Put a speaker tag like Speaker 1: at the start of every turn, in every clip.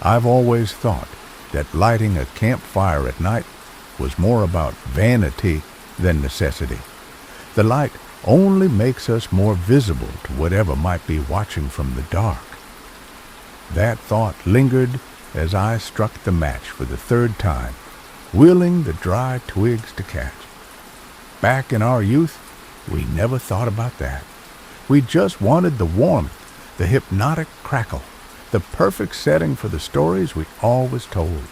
Speaker 1: I've always thought that lighting a campfire at night was more about vanity than necessity. The light only makes us more visible to whatever might be watching from the dark. That thought lingered as I struck the match for the third time, willing the dry twigs to catch. Back in our youth, we never thought about that. We just wanted the warmth, the hypnotic crackle, the perfect setting for the stories we always told.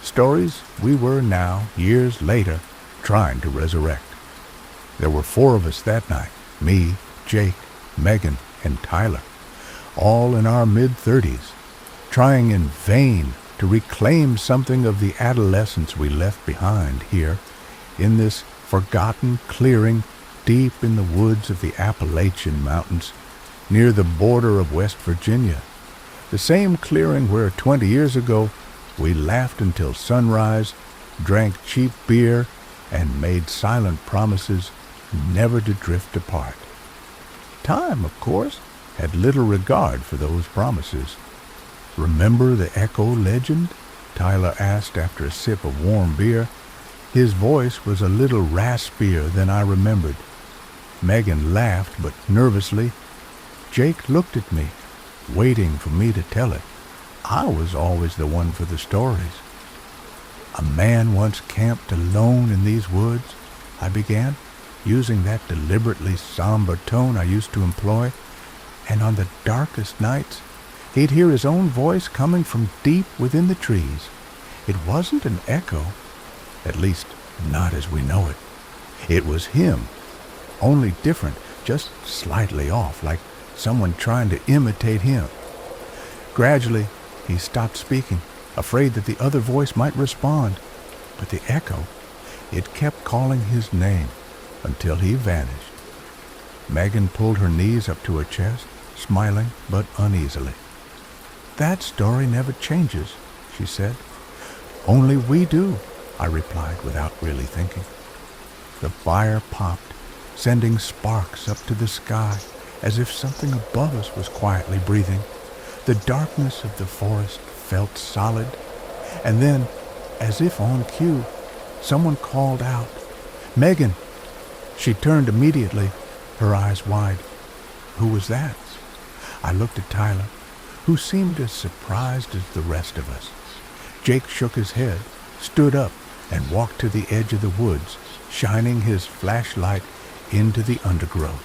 Speaker 1: Stories we were now, years later, trying to resurrect. There were 4 of us that night, me, Jake, Megan, and Tyler, all in our mid-30s, trying in vain to reclaim something of the adolescence we left behind here in this forgotten clearing deep in the woods of the Appalachian Mountains near the border of West Virginia, the same clearing where 20 years ago we laughed until sunrise, drank cheap beer, and made silent promises never to drift apart. Time, of course, had little regard for those promises. "Remember the Echo legend?" Tyler asked after a sip of warm beer. His voice was a little raspier than I remembered. Megan laughed, but nervously. Jake looked at me, waiting for me to tell it. I was always the one for the stories. "A man once camped alone in these woods," I began, using that deliberately somber tone I used to employ, "and on the darkest nights, he'd hear his own voice coming from deep within the trees. It wasn't an echo, at least not as we know it. It was him, only different, just slightly off, like someone trying to imitate him." Gradually, he stopped speaking, afraid that the other voice might respond. But the echo, it kept calling his name until he vanished. Megan pulled her knees up to her chest, smiling but uneasily. "That story never changes," she said. "Only we do," I replied without really thinking. The fire popped, sending sparks up to the sky as if something above us was quietly breathing. The darkness of the forest felt solid, and then, as if on cue, someone called out, "Megan!" She turned immediately, her eyes wide. Who was that? I looked at Tyler, who seemed as surprised as the rest of us. Jake shook his head, stood up, and walked to the edge of the woods, shining his flashlight into the undergrowth.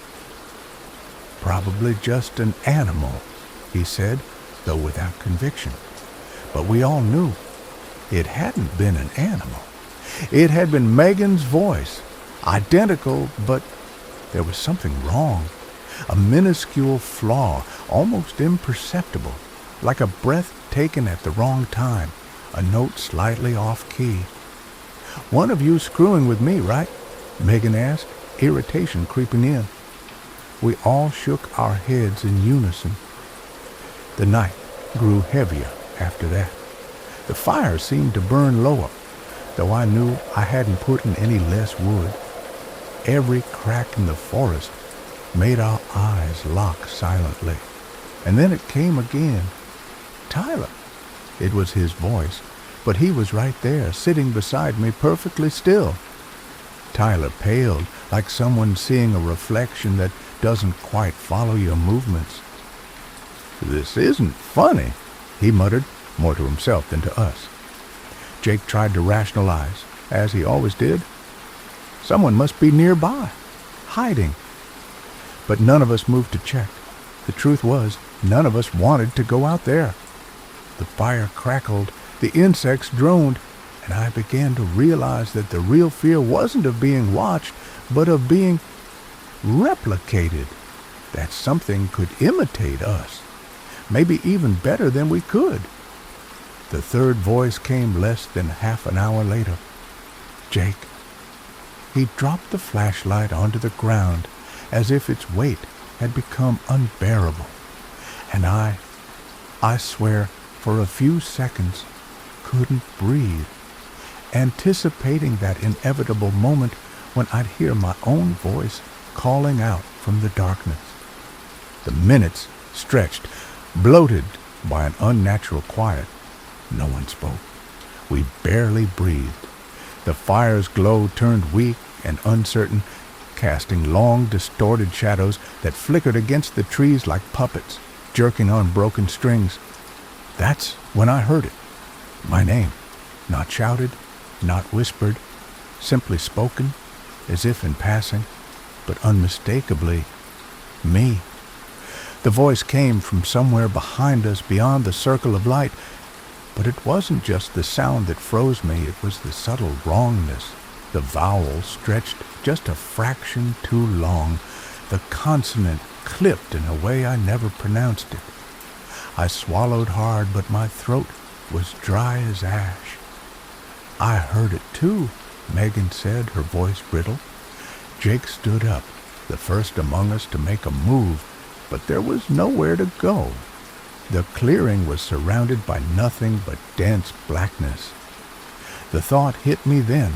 Speaker 1: "Probably just an animal," he said, though without conviction. But we all knew it hadn't been an animal. It had been Megan's voice, identical, but there was something wrong. A minuscule flaw, almost imperceptible, like a breath taken at the wrong time, a note slightly off-key. "One of you screwing with me, right?" Megan asked, irritation creeping in. We all shook our heads in unison. The night grew heavier after that. The fire seemed to burn lower, though I knew I hadn't put in any less wood. Every crack in the forest made our eyes lock silently. And then it came again. "Tyler!" It was his voice, but he was right there, sitting beside me perfectly still. Tyler paled, like someone seeing a reflection that doesn't quite follow your movements. "This isn't funny," he muttered, more to himself than to us. Jake tried to rationalize, as he always did. Someone must be nearby, hiding. But none of us moved to check. The truth was, none of us wanted to go out there. The fire crackled, the insects droned, and I began to realize that the real fear wasn't of being watched, but of being replicated. That something could imitate us, maybe even better than we could. The third voice came less than half an hour later. Jake. He dropped the flashlight onto the ground as if its weight had become unbearable, and I swear, for a few seconds, couldn't breathe, anticipating that inevitable moment when I'd hear my own voice calling out from the darkness. The minutes stretched, bloated by an unnatural quiet, No one spoke. We barely breathed. The fire's glow turned weak and uncertain, casting long, distorted shadows that flickered against the trees like puppets, jerking on broken strings. That's when I heard it. My name. Not shouted, not whispered, simply spoken, as if in passing, but unmistakably me. The voice came from somewhere behind us beyond the circle of light, but it wasn't just the sound that froze me, it was the subtle wrongness. The vowel stretched just a fraction too long, the consonant clipped in a way I never pronounced it. I swallowed hard, but my throat was dry as ash. I heard it too, Megan said, her voice brittle. Jake stood up, the first among us to make a move, but there was nowhere to go. The clearing was surrounded by nothing but dense blackness. The thought hit me then.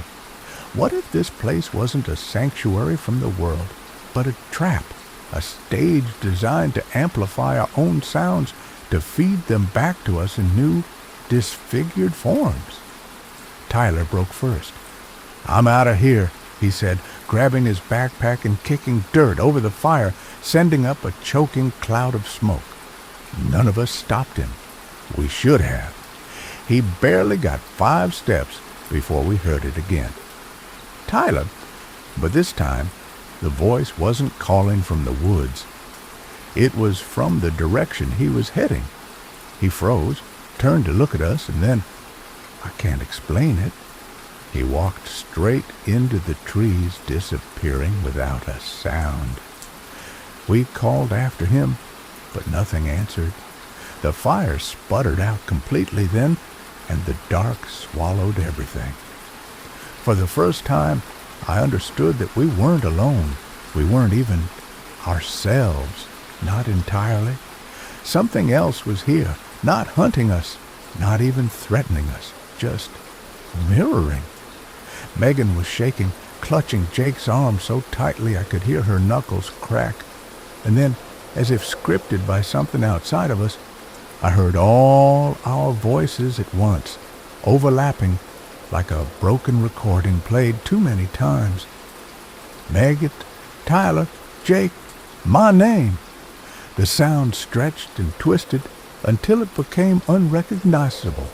Speaker 1: What if this place wasn't a sanctuary from the world, but a trap, a stage designed to amplify our own sounds, to feed them back to us in new, disfigured forms? Tyler broke first. "I'm out of here," he said, grabbing his backpack and kicking dirt over the fire, sending up a choking cloud of smoke. None of us stopped him. We should have. He barely got 5 steps before we heard it again. Tyler, but this time the voice wasn't calling from the woods. It was from the direction he was heading. He froze, turned to look at us, and then, I can't explain it, he walked straight into the trees, disappearing without a sound. We called after him, but nothing answered. The fire sputtered out completely then, and the dark swallowed everything. For the first time, I understood that we weren't alone. We weren't even ourselves, not entirely. Something else was here, not hunting us, not even threatening us, just mirroring. Megan was shaking, clutching Jake's arm so tightly I could hear her knuckles crack. And then, as if scripted by something outside of us, I heard all our voices at once, overlapping like a broken recording played too many times. Megan, Tyler, Jake, my name. The sound stretched and twisted until it became unrecognizable,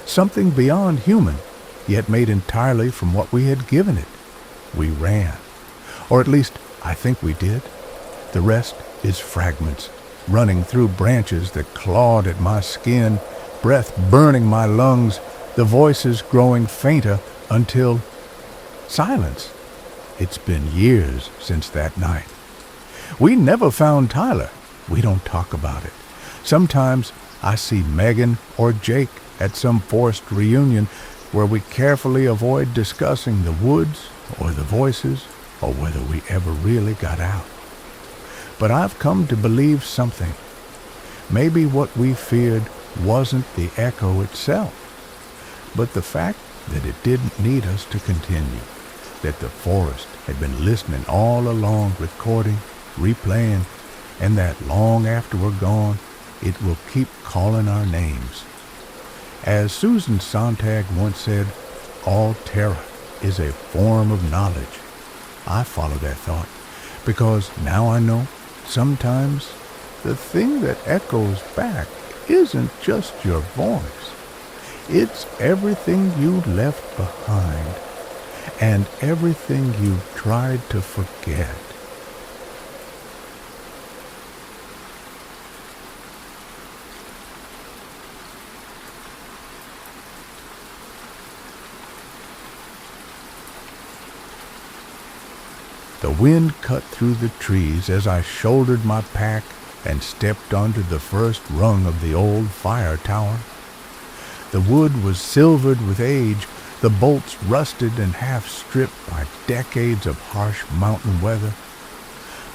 Speaker 1: something beyond human, yet made entirely from what we had given it. We ran, or at least I think we did. The rest is fragments, running through branches that clawed at my skin, breath burning my lungs, the voices growing fainter until silence. It's been years since that night. We never found Tyler. We don't talk about it. Sometimes I see Megan or Jake at some forced reunion where we carefully avoid discussing the woods or the voices or whether we ever really got out. But I've come to believe something. Maybe what we feared wasn't the echo itself, but the fact that it didn't need us to continue, that the forest had been listening all along, recording, replaying, and that long after we're gone, it will keep calling our names. As Susan Sontag once said, all terror is a form of knowledge. I follow that thought, because now I know sometimes the thing that echoes back isn't just your voice. It's everything you left behind and everything you tried to forget. The wind cut through the trees as I shouldered my pack and stepped onto the first rung of the old fire tower. The wood was silvered with age, the bolts rusted and half stripped by decades of harsh mountain weather.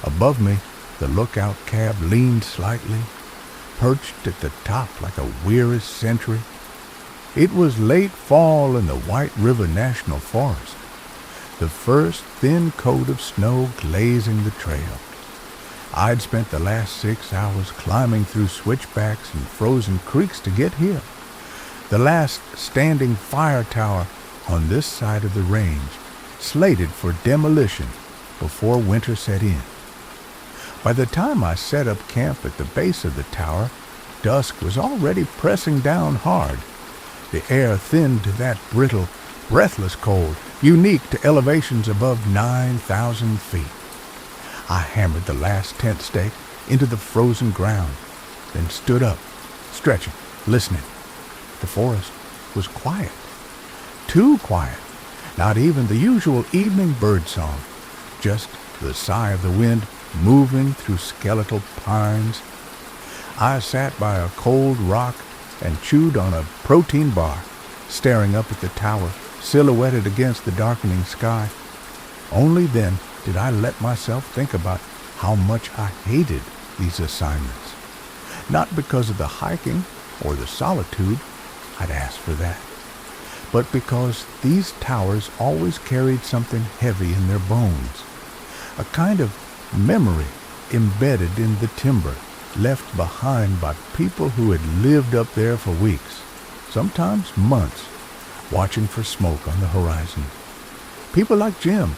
Speaker 1: Above me, the lookout cab leaned slightly, perched at the top like a weary sentry. It was late fall in the White River National Forest, the first thin coat of snow glazing the trail. I'd spent the last 6 hours climbing through switchbacks and frozen creeks to get here. the last standing fire tower on this side of the range, slated for demolition before winter set in. By the time I set up camp at the base of the tower, dusk was already pressing down hard. The air thinned to that brittle, breathless cold, unique to elevations above 9,000 feet. I hammered the last tent stake into the frozen ground, then stood up, stretching, listening. The forest was quiet. Too quiet. Not even the usual evening bird song. Just the sigh of the wind moving through skeletal pines. I sat by a cold rock and chewed on a protein bar, staring up at the tower, silhouetted against the darkening sky. Only then did I let myself think about how much I hated these assignments. Not because of the hiking or the solitude, I'd asked for that, but because these towers always carried something heavy in their bones, a kind of memory embedded in the timber, left behind by people who had lived up there for weeks, sometimes months, watching for smoke on the horizon. People like Jim.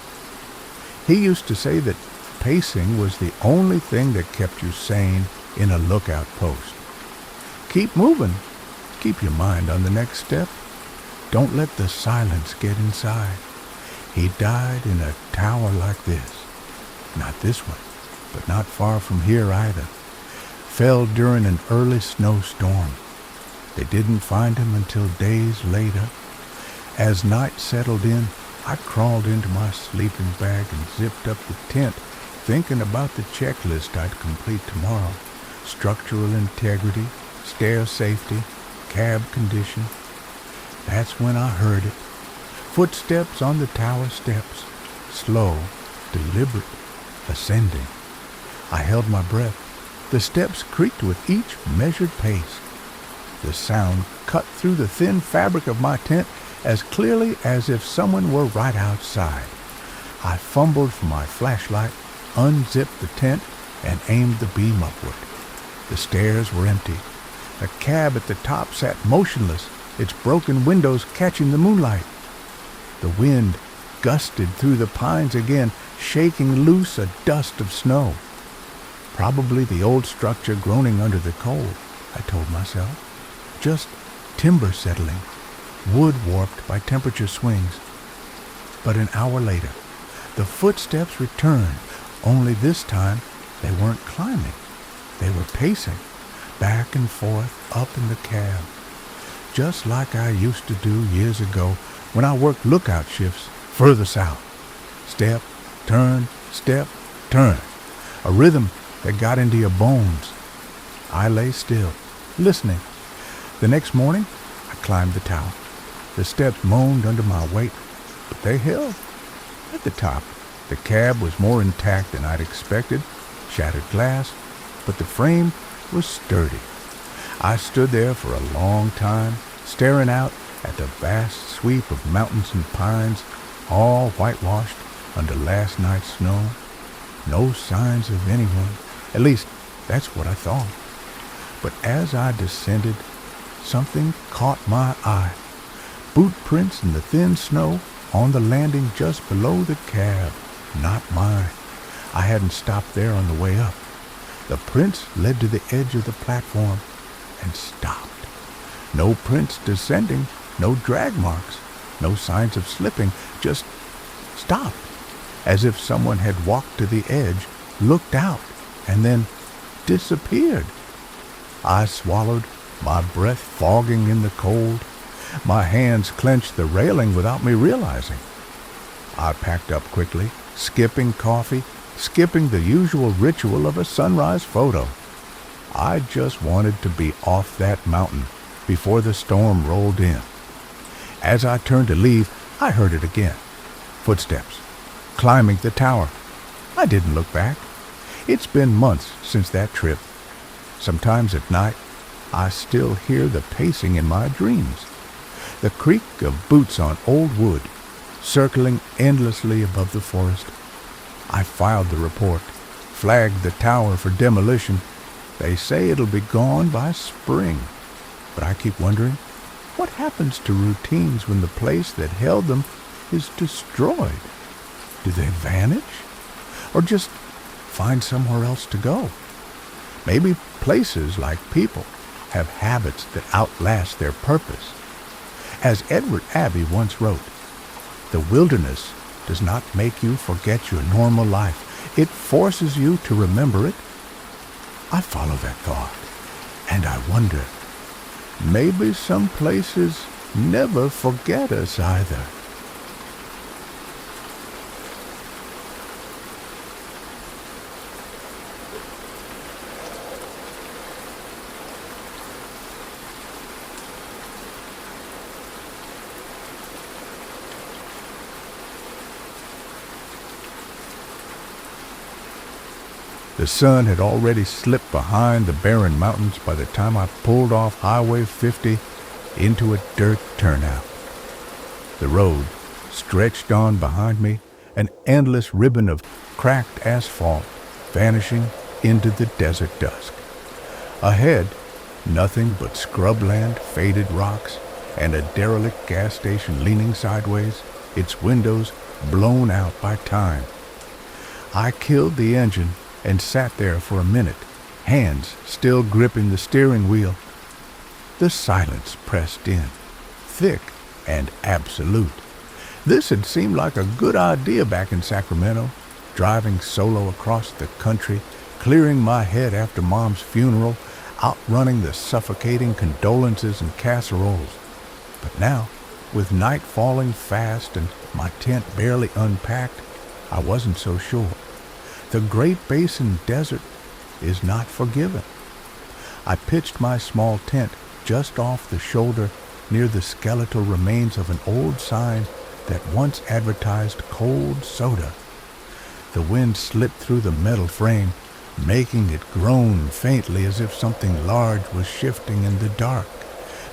Speaker 1: He used to say that pacing was the only thing that kept you sane in a lookout post. Keep moving. Keep your mind on the next step. Don't let the silence get inside. He died in a tower like this. Not this one, but not far from here either. Fell during an early snowstorm. They didn't find him until days later. As night settled in, I crawled into my sleeping bag and zipped up the tent, thinking about the checklist I'd complete tomorrow. Structural integrity, stair safety, cab condition. That's when I heard it. Footsteps on the tower steps. Slow, deliberate, ascending. I held my breath. The steps creaked with each measured pace. The sound cut through the thin fabric of my tent as clearly as if someone were right outside. I fumbled for my flashlight, unzipped the tent, and aimed the beam upward. The stairs were empty. The cab at the top sat motionless, its broken windows catching the moonlight. The wind gusted through the pines again, shaking loose a dust of snow. Probably the old structure groaning under the cold, I told myself. Just timber settling, wood warped by temperature swings. But an hour later, the footsteps returned, only this time they weren't climbing. They were pacing, back and forth up in the cab, just like I used to do years ago when I worked lookout shifts further south. Step, turn, step, turn. A rhythm that got into your bones. I lay still, listening. The next morning, I climbed the tower. The steps moaned under my weight, but they held. At the top, the cab was more intact than I'd expected. Shattered glass, but the frame was sturdy. I stood there for a long time, staring out at the vast sweep of mountains and pines, all whitewashed under last night's snow. No signs of anyone. At least, that's what I thought. But as I descended, something caught my eye. Boot prints in the thin snow on the landing just below the cab. Not mine. I hadn't stopped there on the way up. The prints led to the edge of the platform and stopped. No prints descending, no drag marks, no signs of slipping, just stopped, as if someone had walked to the edge, looked out, and then disappeared. I swallowed, my breath fogging in the cold. My hands clenched the railing without me realizing. I packed up quickly, skipping coffee, skipping the usual ritual of a sunrise photo. I just wanted to be off that mountain before the storm rolled in. As I turned to leave, I heard it again. Footsteps, climbing the tower. I didn't look back. It's been months since that trip. Sometimes at night, I still hear the pacing in my dreams. The creak of boots on old wood, circling endlessly above the forest. I filed the report, flagged the tower for demolition. They say it'll be gone by spring. But I keep wondering, What happens to routines when the place that held them is destroyed? Do they vanish? Or just find somewhere else to go? Maybe places, like people, have habits that outlast their purpose. As Edward Abbey once wrote, "The wilderness does not make you forget your normal life. It forces you to remember it." I follow that thought, and I wonder, maybe some places never forget us either. The sun had already slipped behind the barren mountains by the time I pulled off Highway 50 into a dirt turnout. The road stretched on behind me, an endless ribbon of cracked asphalt vanishing into the desert dusk. Ahead, nothing but scrubland, faded rocks, and a derelict gas station leaning sideways, its windows blown out by time. I killed the engine and sat there for a minute, hands still gripping the steering wheel. The silence pressed in, thick and absolute. This had seemed like a good idea back in Sacramento, driving solo across the country, clearing my head after Mom's funeral, outrunning the suffocating condolences and casseroles. But now, with night falling fast and my tent barely unpacked, I wasn't so sure. The Great Basin Desert is not forgiven. I pitched my small tent just off the shoulder near the skeletal remains of an old sign that once advertised cold soda. The wind slipped through the metal frame, making it groan faintly as if something large was shifting in the dark.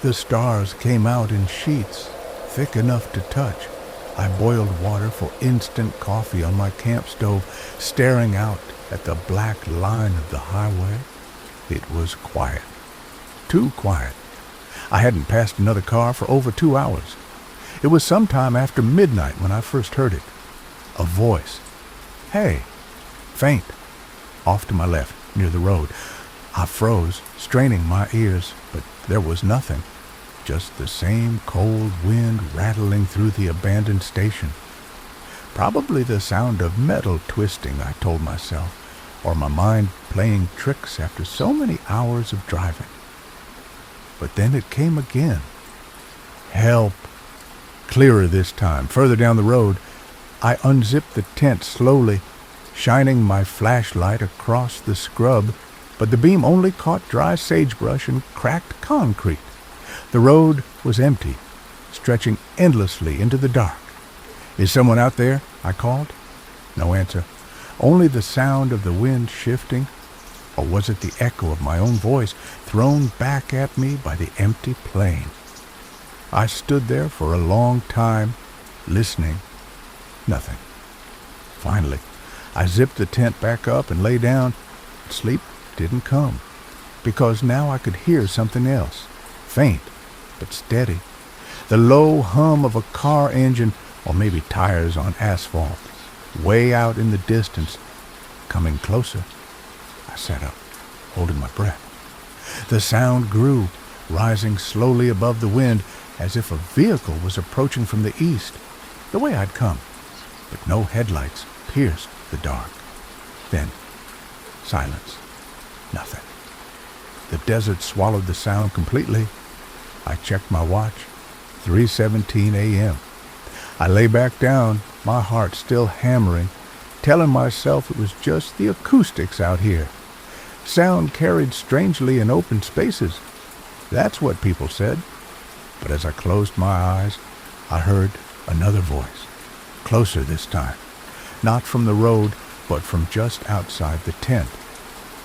Speaker 1: The stars came out in sheets, thick enough to touch. I boiled water for instant coffee on my camp stove, staring out at the black line of the highway. It was quiet. Too quiet. I hadn't passed another car for over 2 hours. It was sometime after midnight when I first heard it. A voice. "Hey!" Faint. Off to my left, near the road. I froze, straining my ears, but there was nothing. Just the same cold wind rattling through the abandoned station. Probably the sound of metal twisting, I told myself, or my mind playing tricks after so many hours of driving. But then it came again. Help! Clearer this time, further down the road. I unzipped the tent slowly, shining my flashlight across the scrub, but the beam only caught dry sagebrush and cracked concrete. The road was empty, stretching endlessly into the dark. "Is someone out there?" I called. No answer. Only the sound of the wind shifting. Or was it the echo of my own voice thrown back at me by the empty plain? I stood there for a long time, listening. Nothing. Finally, I zipped the tent back up and lay down. Sleep didn't come, because now I could hear something else, faint but steady. The low hum of a car engine, or maybe tires on asphalt, way out in the distance, coming closer. I sat up, holding my breath. The sound grew, rising slowly above the wind, as if a vehicle was approaching from the east, the way I'd come, but no headlights pierced the dark. Then, silence. Nothing. The desert swallowed the sound completely. I checked my watch. 3:17 a.m. I lay back down, my heart still hammering, telling myself it was just the acoustics out here. Sound carried strangely in open spaces. That's what people said. But as I closed my eyes, I heard another voice, closer this time, not from the road, but from just outside the tent.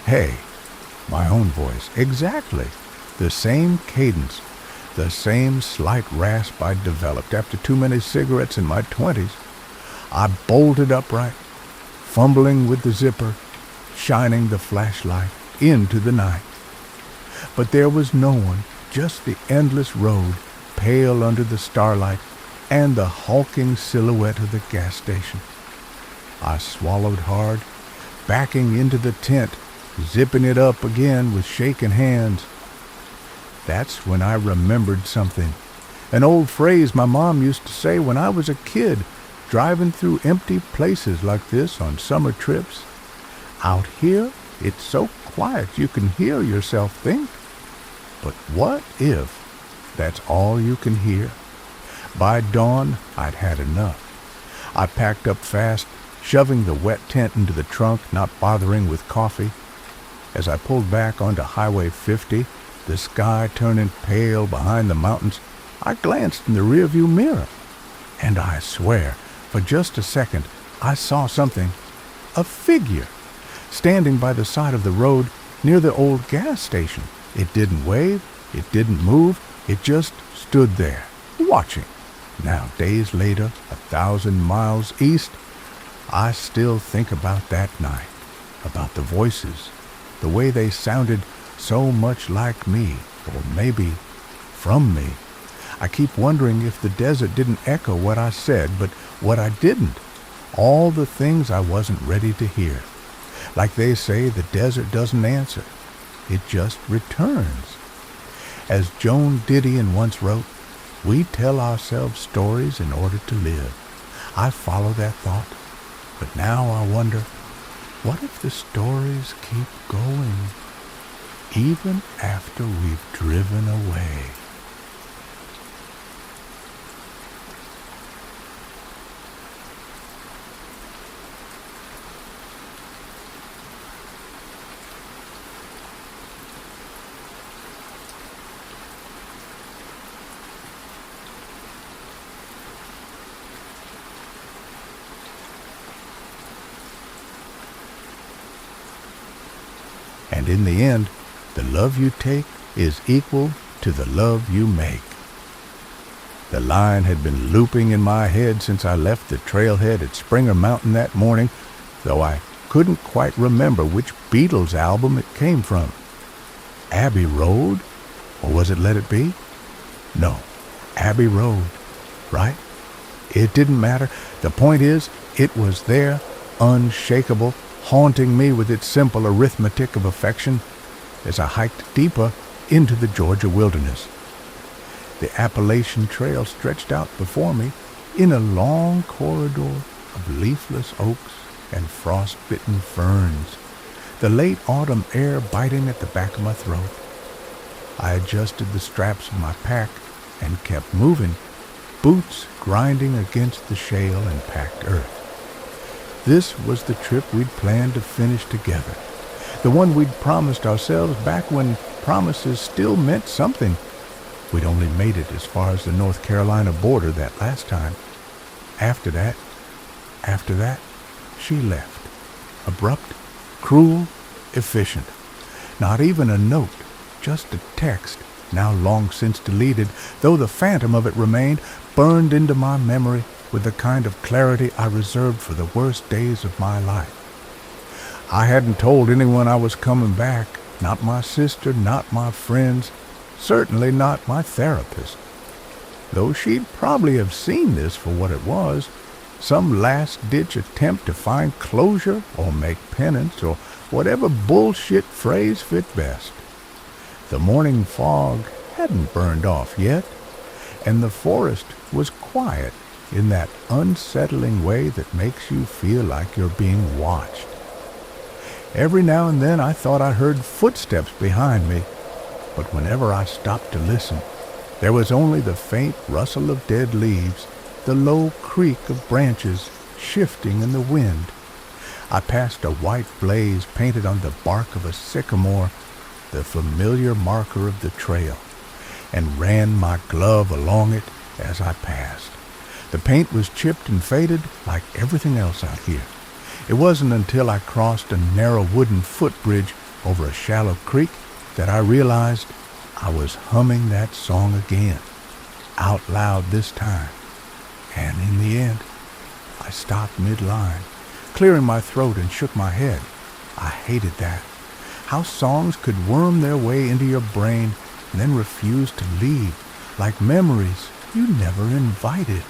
Speaker 1: Hey, my own voice, exactly, the same cadence, the same slight rasp I'd developed after too many cigarettes in my 20s. I bolted upright, fumbling with the zipper, shining the flashlight into the night. But there was no one, just the endless road, pale under the starlight and the hulking silhouette of the gas station. I swallowed hard, backing into the tent, zipping it up again with shaking hands. That's when I remembered something. An old phrase my mom used to say when I was a kid, driving through empty places like this on summer trips. Out here, it's so quiet you can hear yourself think. But what if that's all you can hear? By dawn, I'd had enough. I packed up fast, shoving the wet tent into the trunk, not bothering with coffee. As I pulled back onto Highway 50, the sky turning pale behind the mountains, I glanced in the rearview mirror. And I swear, for just a second, I saw something. A figure, standing by the side of the road near the old gas station. It didn't wave, it didn't move, it just stood there, watching. Now, days later, 1,000 miles east, I still think about that night, about the voices, the way they sounded so much like me, or maybe from me. I keep wondering if the desert didn't echo what I said, but what I didn't. All the things I wasn't ready to hear. Like they say, the desert doesn't answer. It just returns. As Joan Didion once wrote, we tell ourselves stories in order to live. I follow that thought, but now I wonder, what if the stories keep going, even after we've driven away? And in the end, the love you take is equal to the love you make. The line had been looping in my head since I left the trailhead at Springer Mountain that morning, though I couldn't quite remember which Beatles album it came from. Abbey Road? Or was it Let It Be? No, Abbey Road, right? It didn't matter. The point is, it was there, unshakable, haunting me with its simple arithmetic of affection as I hiked deeper into the Georgia wilderness. The Appalachian Trail stretched out before me in a long corridor of leafless oaks and frost-bitten ferns, the late autumn air biting at the back of my throat. I adjusted the straps of my pack and kept moving, boots grinding against the shale and packed earth. This was the trip we'd planned to finish together, the one we'd promised ourselves back when promises still meant something. We'd only made it as far as the North Carolina border that last time. After that, she left. Abrupt, cruel, efficient. Not even a note, just a text, now long since deleted, though the phantom of it remained, burned into my memory with the kind of clarity I reserved for the worst days of my life. I hadn't told anyone I was coming back, not my sister, not my friends, certainly not my therapist. Though she'd probably have seen this for what it was, some last-ditch attempt to find closure or make penance or whatever bullshit phrase fit best. The morning fog hadn't burned off yet, and the forest was quiet in that unsettling way that makes you feel like you're being watched. Every now and then I thought I heard footsteps behind me, but whenever I stopped to listen, there was only the faint rustle of dead leaves, the low creak of branches shifting in the wind. I passed a white blaze painted on the bark of a sycamore, the familiar marker of the trail, and ran my glove along it as I passed. The paint was chipped and faded like everything else out here. It wasn't until I crossed a narrow wooden footbridge over a shallow creek that I realized I was humming that song again, out loud this time. And in the end, I stopped mid-line, clearing my throat and shook my head. I hated that. How songs could worm their way into your brain and then refuse to leave, like memories you never invited.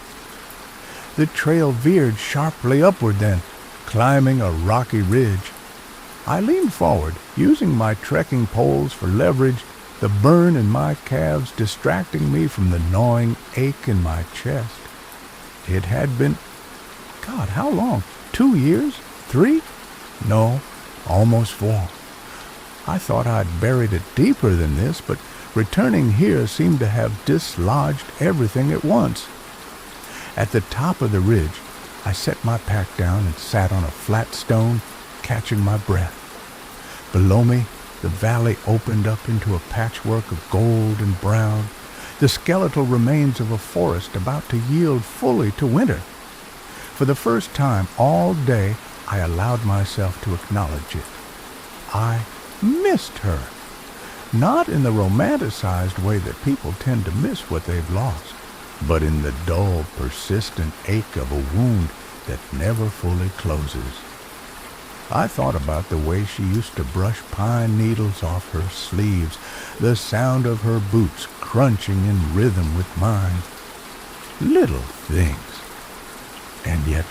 Speaker 1: The trail veered sharply upward then, climbing a rocky ridge. I leaned forward, using my trekking poles for leverage, the burn in my calves distracting me from the gnawing ache in my chest. It had been, God, how long? 2 years? 3? No, almost 4. I thought I'd buried it deeper than this, but returning here seemed to have dislodged everything at once. At the top of the ridge, I set my pack down and sat on a flat stone, catching my breath. Below me, the valley opened up into a patchwork of gold and brown, the skeletal remains of a forest about to yield fully to winter. For the first time all day, I allowed myself to acknowledge it. I missed her. Not in the romanticized way that people tend to miss what they've lost, but in the dull, persistent ache of a wound that never fully closes. I thought about the way she used to brush pine needles off her sleeves, the sound of her boots crunching in rhythm with mine. Little things. And yet,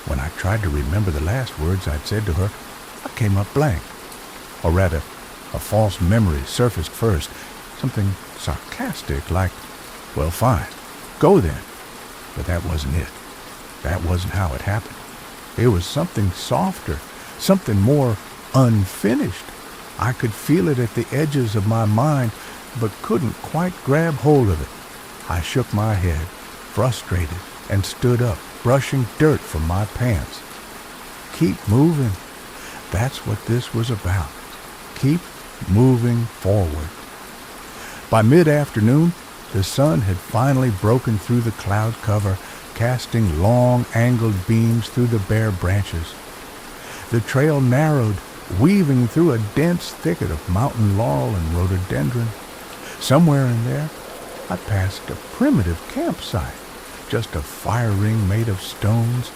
Speaker 1: when I tried to remember the last words I'd said to her, I came up blank. Or rather, a false memory surfaced first, something sarcastic like, well, fine, go then. But that wasn't it. That wasn't how it happened. It was something softer, something more unfinished. I could feel it at the edges of my mind, but couldn't quite grab hold of it. I shook my head, frustrated, and stood up, brushing dirt from my pants. Keep moving. That's what this was about. Keep moving forward. By mid-afternoon, the sun had finally broken through the cloud cover, casting long, angled beams through the bare branches. The trail narrowed, weaving through a dense thicket of mountain laurel and rhododendron. Somewhere in there, I passed a primitive campsite, just a fire ring made of stones,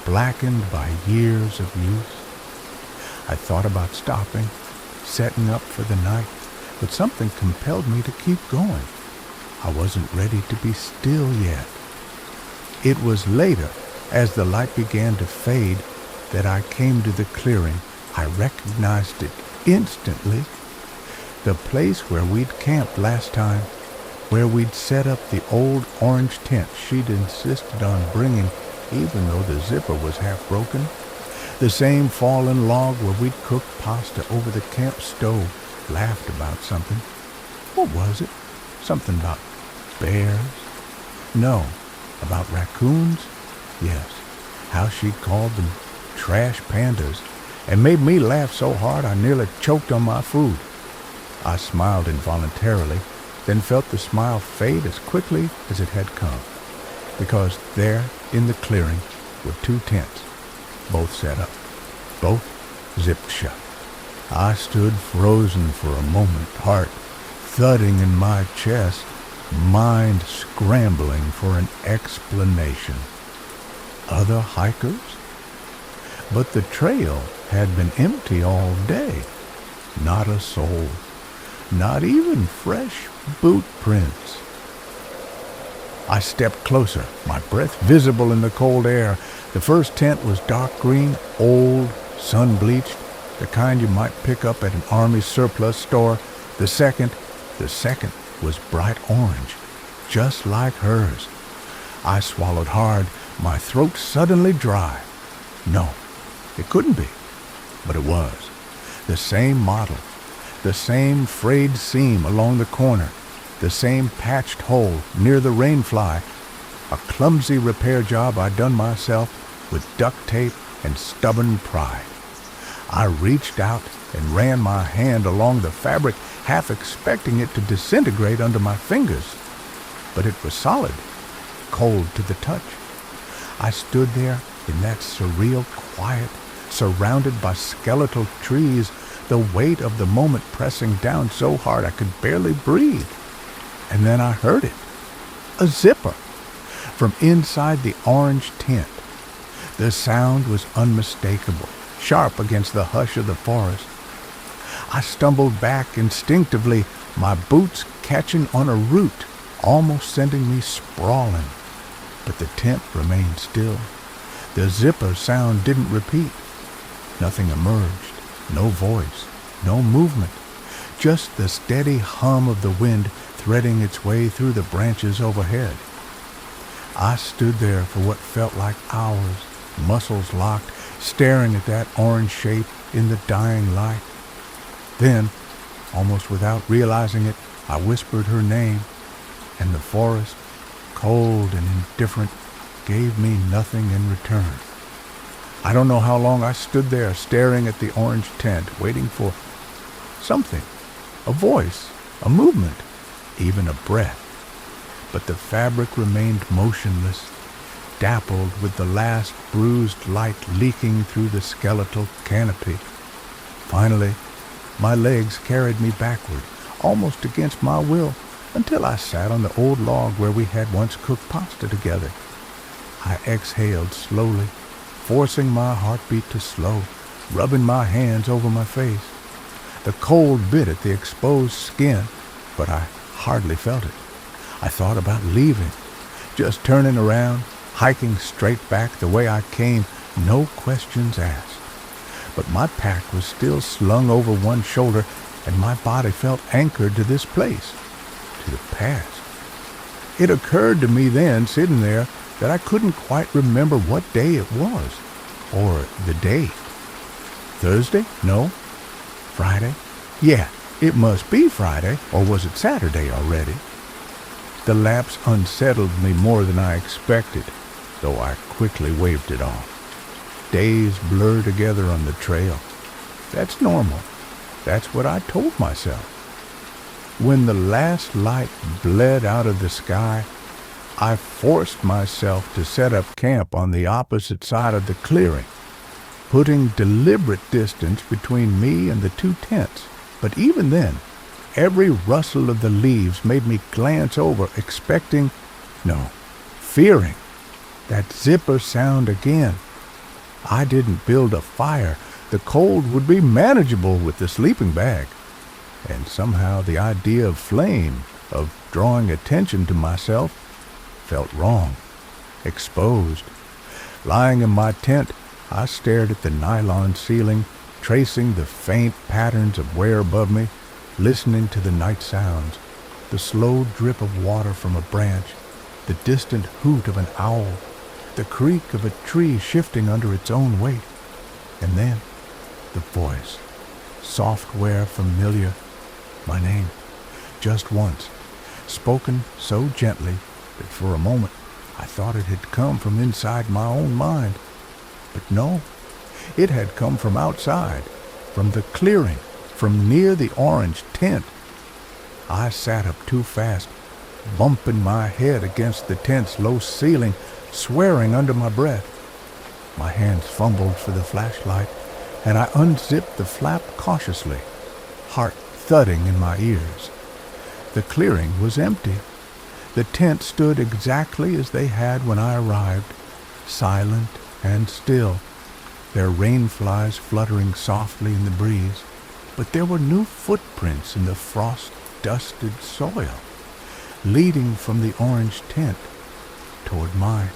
Speaker 1: blackened by years of use. I thought about stopping, setting up for the night, but something compelled me to keep going. I wasn't ready to be still yet. It was later, as the light began to fade, that I came to the clearing. I recognized it instantly. The place where we'd camped last time, where we'd set up the old orange tent she'd insisted on bringing, even though the zipper was half broken. The same fallen log where we'd cooked pasta over the camp stove, laughed about something. What was it? Something about bears? No. About raccoons? Yes. How she'd called them trash pandas, and made me laugh so hard I nearly choked on my food. I smiled involuntarily, then felt the smile fade as quickly as it had come, because there in the clearing were 2 tents, both set up, both zipped shut. I stood frozen for a moment, heart thudding in my chest, mind scrambling for an explanation. Other hikers? But the trail had been empty all day. Not a soul. Not even fresh boot prints. I stepped closer, my breath visible in the cold air. The first tent was dark green, old, sun-bleached, the kind you might pick up at an army surplus store. The second was bright orange, just like hers. I swallowed hard, my throat suddenly dry. No, it couldn't be, but it was. The same model, the same frayed seam along the corner, the same patched hole near the rainfly, a clumsy repair job I'd done myself with duct tape and stubborn pride. I reached out and ran my hand along the fabric, half expecting it to disintegrate under my fingers. But it was solid, cold to the touch. I stood there in that surreal quiet, surrounded by skeletal trees, the weight of the moment pressing down so hard I could barely breathe. And then I heard it. A zipper from inside the orange tent. The sound was unmistakable, sharp against the hush of the forest. I stumbled back instinctively, my boots catching on a root, almost sending me sprawling. But the tent remained still. The zipper sound didn't repeat. Nothing emerged, no voice, no movement, just the steady hum of the wind threading its way through the branches overhead. I stood there for what felt like hours, muscles locked, staring at that orange shape in the dying light. Then, almost without realizing it, I whispered her name, and the forest, cold and indifferent, gave me nothing in return. I don't know how long I stood there staring at the orange tent, waiting for something, a voice, a movement, even a breath. But the fabric remained motionless, dappled with the last bruised light leaking through the skeletal canopy. Finally, my legs carried me backward, almost against my will, until I sat on the old log where we had once cooked pasta together. I exhaled slowly, forcing my heartbeat to slow, rubbing my hands over my face. The cold bit at the exposed skin, but I hardly felt it. I thought about leaving, just turning around, hiking straight back the way I came, no questions asked. But my pack was still slung over one shoulder, and my body felt anchored to this place, to the past. It occurred to me then, sitting there, that I couldn't quite remember what day it was, or the date. Thursday? No. Friday? Yeah, it must be Friday, or was it Saturday already? The lapse unsettled me more than I expected, though I quickly waved it off. Days blur together on the trail. That's normal. That's what I told myself. When the last light bled out of the sky, I forced myself to set up camp on the opposite side of the clearing, putting deliberate distance between me and the two tents. But even then, every rustle of the leaves made me glance over, fearing that zipper sound again. I didn't build a fire. The cold would be manageable with the sleeping bag. And somehow the idea of flame, of drawing attention to myself, felt wrong, exposed. Lying in my tent, I stared at the nylon ceiling, tracing the faint patterns of wear above me, listening to the night sounds, the slow drip of water from a branch, the distant hoot of an owl, the creak of a tree shifting under its own weight. And then, the voice, software familiar, my name, just once, spoken so gently that for a moment I thought it had come from inside my own mind. But no, it had come from outside, from the clearing, from near the orange tent. I sat up too fast, bumping my head against the tent's low ceiling, swearing under my breath. My hands fumbled for the flashlight, and I unzipped the flap cautiously, heart thudding in my ears. The clearing was empty. The tent stood exactly as they had when I arrived, silent and still, their rain flies fluttering softly in the breeze. But there were new footprints in the frost-dusted soil, leading from the orange tent toward mine,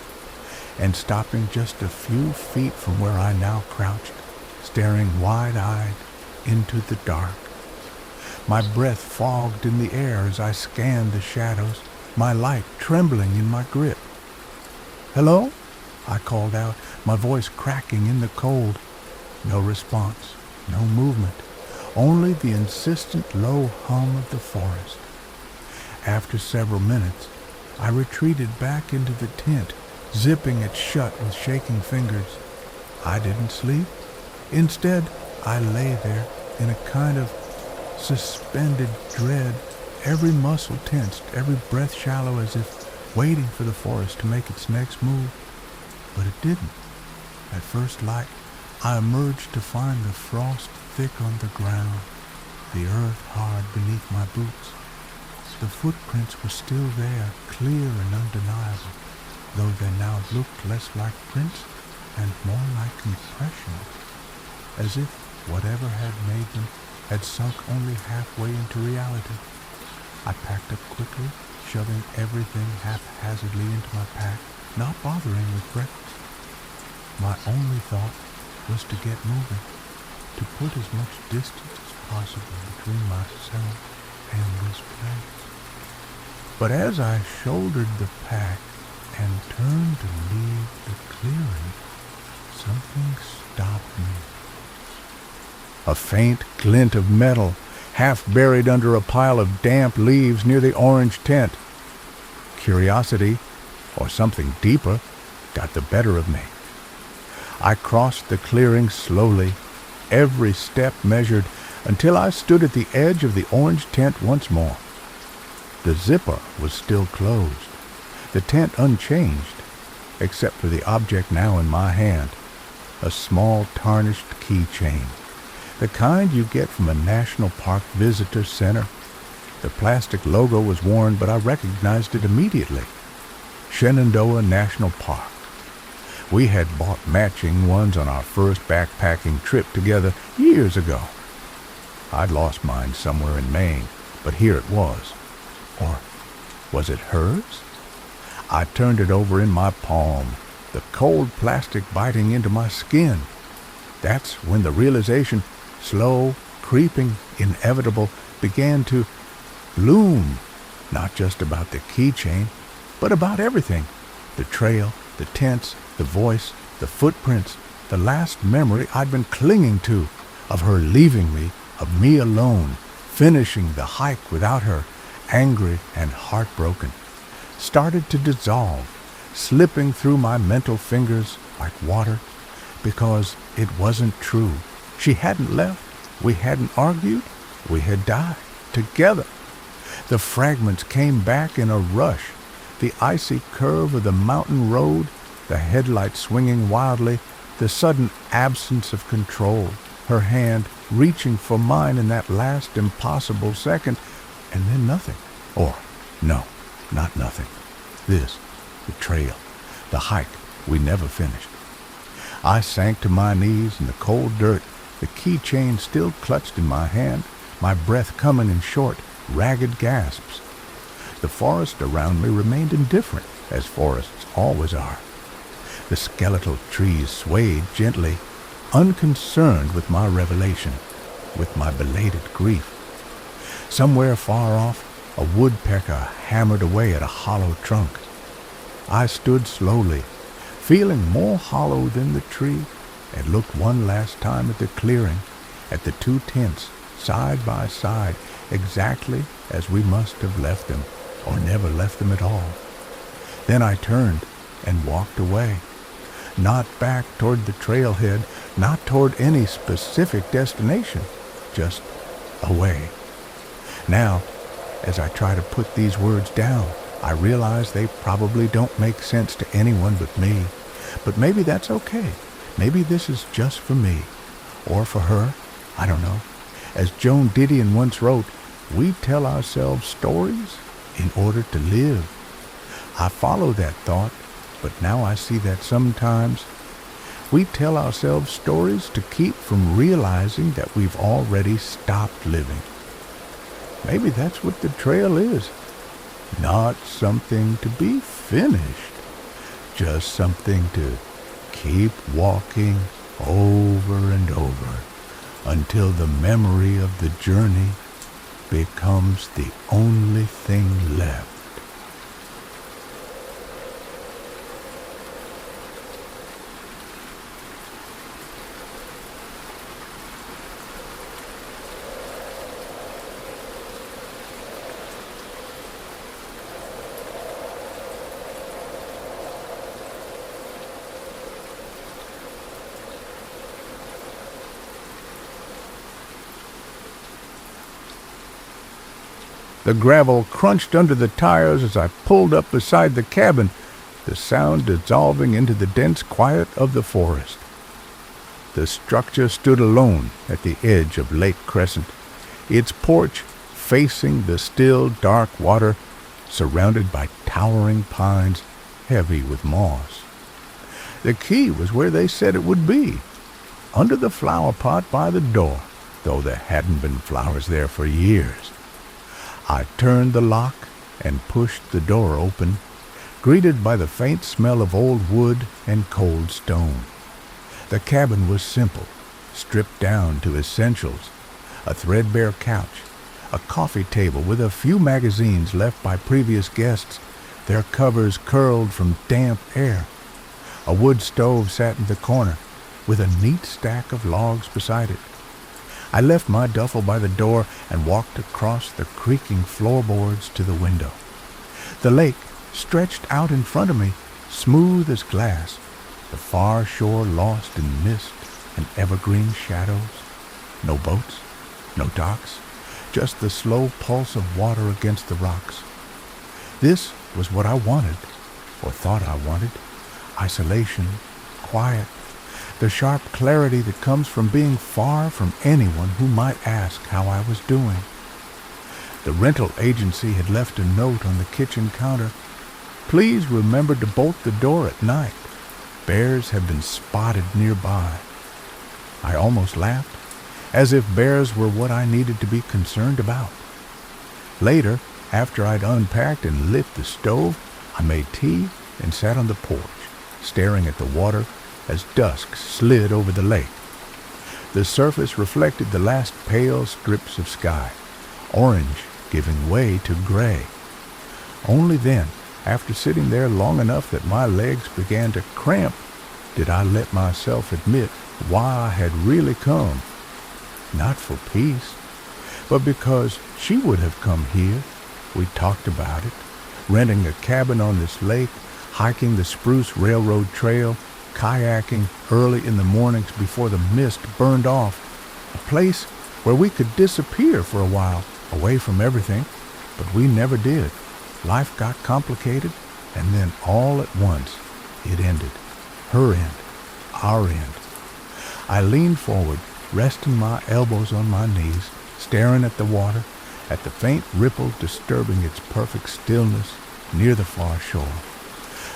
Speaker 1: and stopping just a few feet from where I now crouched, staring wide-eyed into the dark. My breath fogged in the air as I scanned the shadows, my light trembling in my grip. "Hello?" I called out, my voice cracking in the cold. No response, no movement, only the insistent low hum of the forest. After several minutes, I retreated back into the tent, zipping it shut with shaking fingers. I didn't sleep. Instead, I lay there in a kind of suspended dread, every muscle tensed, every breath shallow, as if waiting for the forest to make its next move. But it didn't. At first light, I emerged to find the frost thick on the ground, the earth hard beneath my boots. The footprints were still there, clear and undeniable, though they now looked less like prints and more like impressions, as if whatever had made them had sunk only halfway into reality. I packed up quickly, shoving everything haphazardly into my pack, not bothering with breakfast. My only thought was to get moving, to put as much distance as possible between myself and this place. But as I shouldered the pack and turned to leave the clearing, something stopped me. A faint glint of metal, half buried under a pile of damp leaves near the orange tent. Curiosity, or something deeper, got the better of me. I crossed the clearing slowly, every step measured, until I stood at the edge of the orange tent once more. The zipper was still closed, the tent unchanged, except for the object now in my hand, a small tarnished keychain, the kind you get from a national park visitor center. The plastic logo was worn, but I recognized it immediately. Shenandoah National Park. We had bought matching ones on our first backpacking trip together years ago. I'd lost mine somewhere in Maine, but here it was. Or was it hers? I turned it over in my palm, the cold plastic biting into my skin. That's when the realization, slow, creeping, inevitable, began to loom, not just about the keychain, but about everything. The trail, the tents, the voice, the footprints, the last memory I'd been clinging to, of her leaving me, of me alone, finishing the hike without her, angry and heartbroken, started to dissolve, slipping through my mental fingers like water, because it wasn't true. She hadn't left, we hadn't argued, we had died together. The fragments came back in a rush, the icy curve of the mountain road, the headlights swinging wildly, the sudden absence of control, her hand reaching for mine in that last impossible second, and then nothing. Or, no, not nothing. This, the trail, the hike we never finished. I sank to my knees in the cold dirt, the keychain still clutched in my hand, my breath coming in short, ragged gasps. The forest around me remained indifferent, as forests always are. The skeletal trees swayed gently, unconcerned with my revelation, with my belated grief. Somewhere far off, a woodpecker hammered away at a hollow trunk. I stood slowly, feeling more hollow than the tree, and looked one last time at the clearing, at the two tents, side by side, exactly as we must have left them, or never left them at all. Then I turned and walked away, not back toward the trailhead, not toward any specific destination, just away. Now, as I try to put these words down, I realize they probably don't make sense to anyone but me. But maybe that's okay. Maybe this is just for me. Or for her. I don't know. As Joan Didion once wrote, we tell ourselves stories in order to live. I follow that thought, but now I see that sometimes we tell ourselves stories to keep from realizing that we've already stopped living. Maybe that's what the trail is. Not something to be finished, just something to keep walking over and over until the memory of the journey becomes the only thing left. The gravel crunched under the tires as I pulled up beside the cabin, the sound dissolving into the dense quiet of the forest. The structure stood alone at the edge of Lake Crescent, its porch facing the still, dark water, surrounded by towering pines heavy with moss. The key was where they said it would be, under the flower pot by the door, though there hadn't been flowers there for years. I turned the lock, and pushed the door open, greeted by the faint smell of old wood and cold stone. The cabin was simple, stripped down to essentials: a threadbare couch, a coffee table with a few magazines left by previous guests, their covers curled from damp air. A wood stove sat in the corner, with a neat stack of logs beside it. I left my duffel by the door and walked across the creaking floorboards to the window. The lake stretched out in front of me, smooth as glass, the far shore lost in mist and evergreen shadows. No boats, no docks, just the slow pulse of water against the rocks. This was what I wanted, or thought I wanted: isolation, quiet, the sharp clarity that comes from being far from anyone who might ask how I was doing. The rental agency had left a note on the kitchen counter: "Please remember to bolt the door at night. Bears have been spotted nearby." I almost laughed, as if bears were what I needed to be concerned about. Later, after I'd unpacked and lit the stove, I made tea and sat on the porch, staring at the water as dusk slid over the lake. The surface reflected the last pale strips of sky, orange giving way to gray. Only then, after sitting there long enough that my legs began to cramp, did I let myself admit why I had really come. Not for peace, but because she would have come here. We talked about it, renting a cabin on this lake, hiking the Spruce Railroad Trail, kayaking early in the mornings before the mist burned off, a place where we could disappear for a while, away from everything, but we never did. Life got complicated, and then all at once it ended. Her end, our end. I leaned forward, resting my elbows on my knees, staring at the water, at the faint ripple disturbing its perfect stillness near the far shore.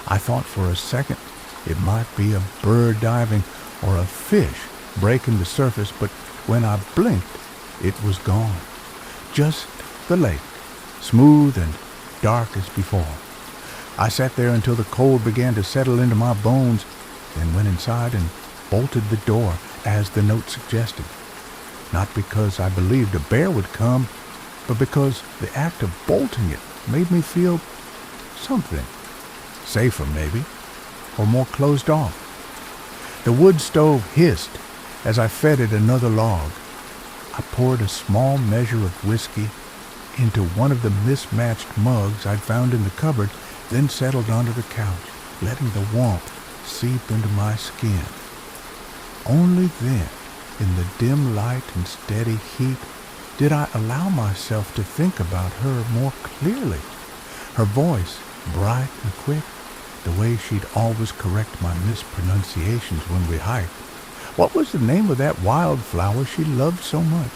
Speaker 1: I thought for a second it might be a bird diving or a fish breaking the surface, but when I blinked, it was gone. Just the lake, smooth and dark as before. I sat there until the cold began to settle into my bones, then went inside and bolted the door as the note suggested. Not because I believed a bear would come, but because the act of bolting it made me feel something. Safer, maybe, or more closed off. The wood stove hissed as I fed it another log. I poured a small measure of whiskey into one of the mismatched mugs I'd found in the cupboard, then settled onto the couch, letting the warmth seep into my skin. Only then, in the dim light and steady heat, did I allow myself to think about her more clearly. Her voice, bright and quick, the way she'd always correct my mispronunciations when we hiked. What was the name of that wildflower she loved so much?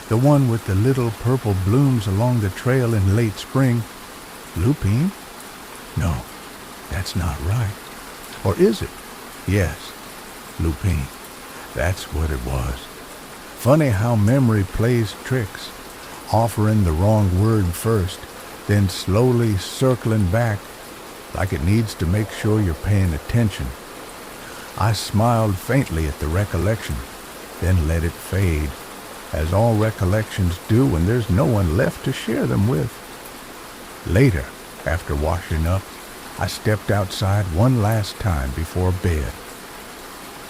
Speaker 1: The one with the little purple blooms along the trail in late spring. Lupine? No, that's not right. Or is it? Yes, lupine. That's what it was. Funny how memory plays tricks, offering the wrong word first, then slowly circling back like it needs to make sure you're paying attention. I smiled faintly at the recollection, then let it fade, as all recollections do when there's no one left to share them with. Later, after washing up, I stepped outside one last time before bed.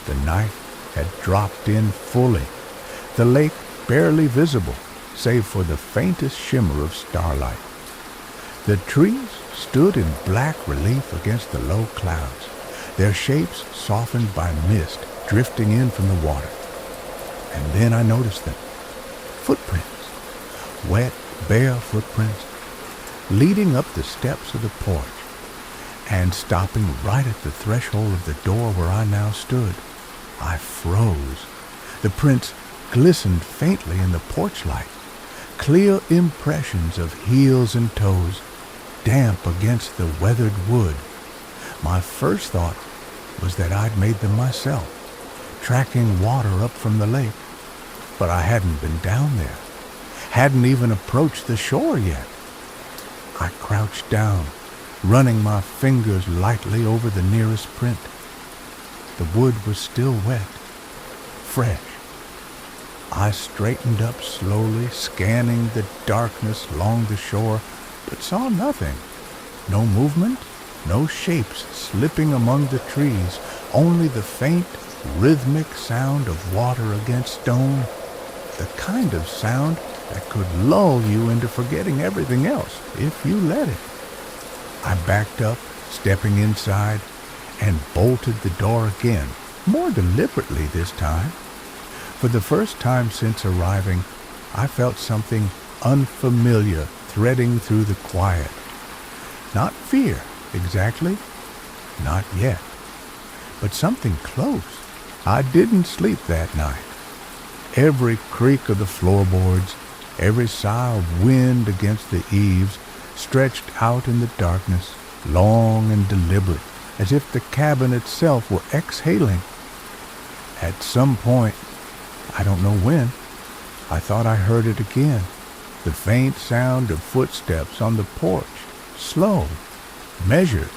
Speaker 1: The night had dropped in fully, the lake barely visible, save for the faintest shimmer of starlight. The trees stood in black relief against the low clouds, their shapes softened by mist drifting in from the water. And then I noticed them. Footprints, wet, bare footprints, leading up the steps of the porch and stopping right at the threshold of the door where I now stood. I froze. The prints glistened faintly in the porch light, clear impressions of heels and toes, damp against the weathered wood. My first thought was that I'd made them myself, tracking water up from the lake. But I hadn't been down there, hadn't even approached the shore yet. I crouched down, running my fingers lightly over the nearest print. The wood was still wet, fresh. I straightened up slowly, scanning the darkness along the shore, but saw nothing. No movement, no shapes slipping among the trees, only the faint, rhythmic sound of water against stone, the kind of sound that could lull you into forgetting everything else if you let it. I backed up, stepping inside, and bolted the door again, more deliberately this time. For the first time since arriving, I felt something unfamiliar threading through the quiet. Not fear, exactly, not yet, but something close. I didn't sleep that night. Every creak of the floorboards, every sigh of wind against the eaves stretched out in the darkness, long and deliberate, as if the cabin itself were exhaling. At some point, I don't know when, I thought I heard it again, the faint sound of footsteps on the porch, slow, measured.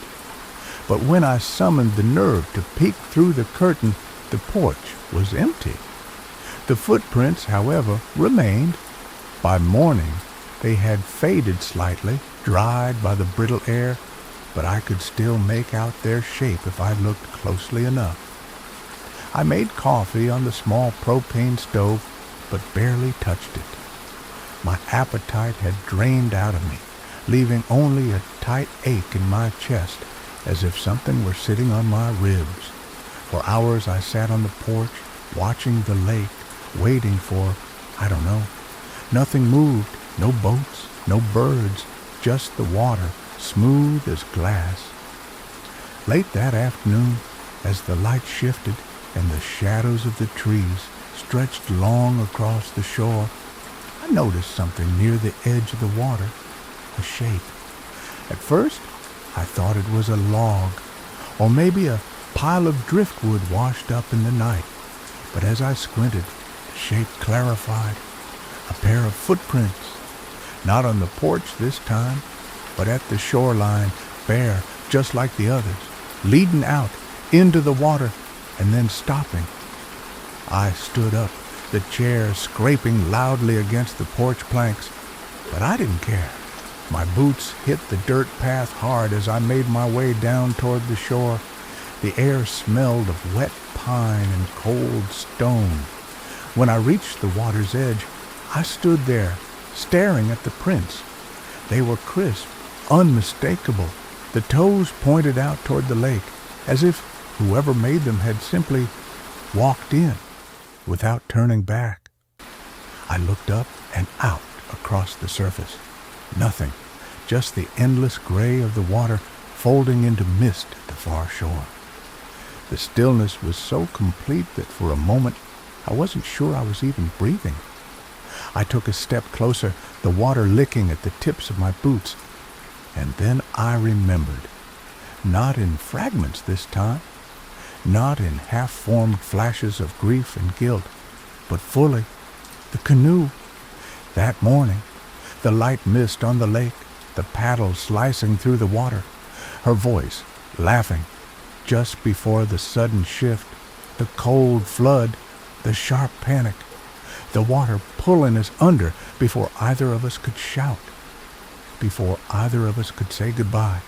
Speaker 1: But when I summoned the nerve to peek through the curtain, the porch was empty. The footprints, however, remained. By morning, they had faded slightly, dried by the brittle air, but I could still make out their shape if I looked closely enough. I made coffee on the small propane stove, but barely touched it. My appetite had drained out of me, leaving only a tight ache in my chest, as if something were sitting on my ribs. For hours I sat on the porch, watching the lake, waiting for, I don't know. Nothing moved, no boats, no birds, just the water, smooth as glass. Late that afternoon, as the light shifted and the shadows of the trees stretched long across the shore, I noticed something near the edge of the water, a shape. At first, I thought it was a log, or maybe a pile of driftwood washed up in the night. But as I squinted, the shape clarified. A pair of footprints, not on the porch this time, but at the shoreline, bare, just like the others, leading out into the water and then stopping. I stood up, the chair scraping loudly against the porch planks, but I didn't care. My boots hit the dirt path hard as I made my way down toward the shore. The air smelled of wet pine and cold stone. When I reached the water's edge, I stood there, staring at the prints. They were crisp, unmistakable. The toes pointed out toward the lake, as if whoever made them had simply walked in, without turning back. I looked up and out across the surface. Nothing, just the endless gray of the water folding into mist at the far shore. The stillness was so complete that for a moment I wasn't sure I was even breathing. I took a step closer, the water licking at the tips of my boots, and then I remembered. Not in fragments this time, not in half-formed flashes of grief and guilt, but fully. The canoe. That morning, the light mist on the lake, the paddle slicing through the water, her voice laughing just before the sudden shift, the cold flood, the sharp panic, the water pulling us under before either of us could shout, before either of us could say goodbye.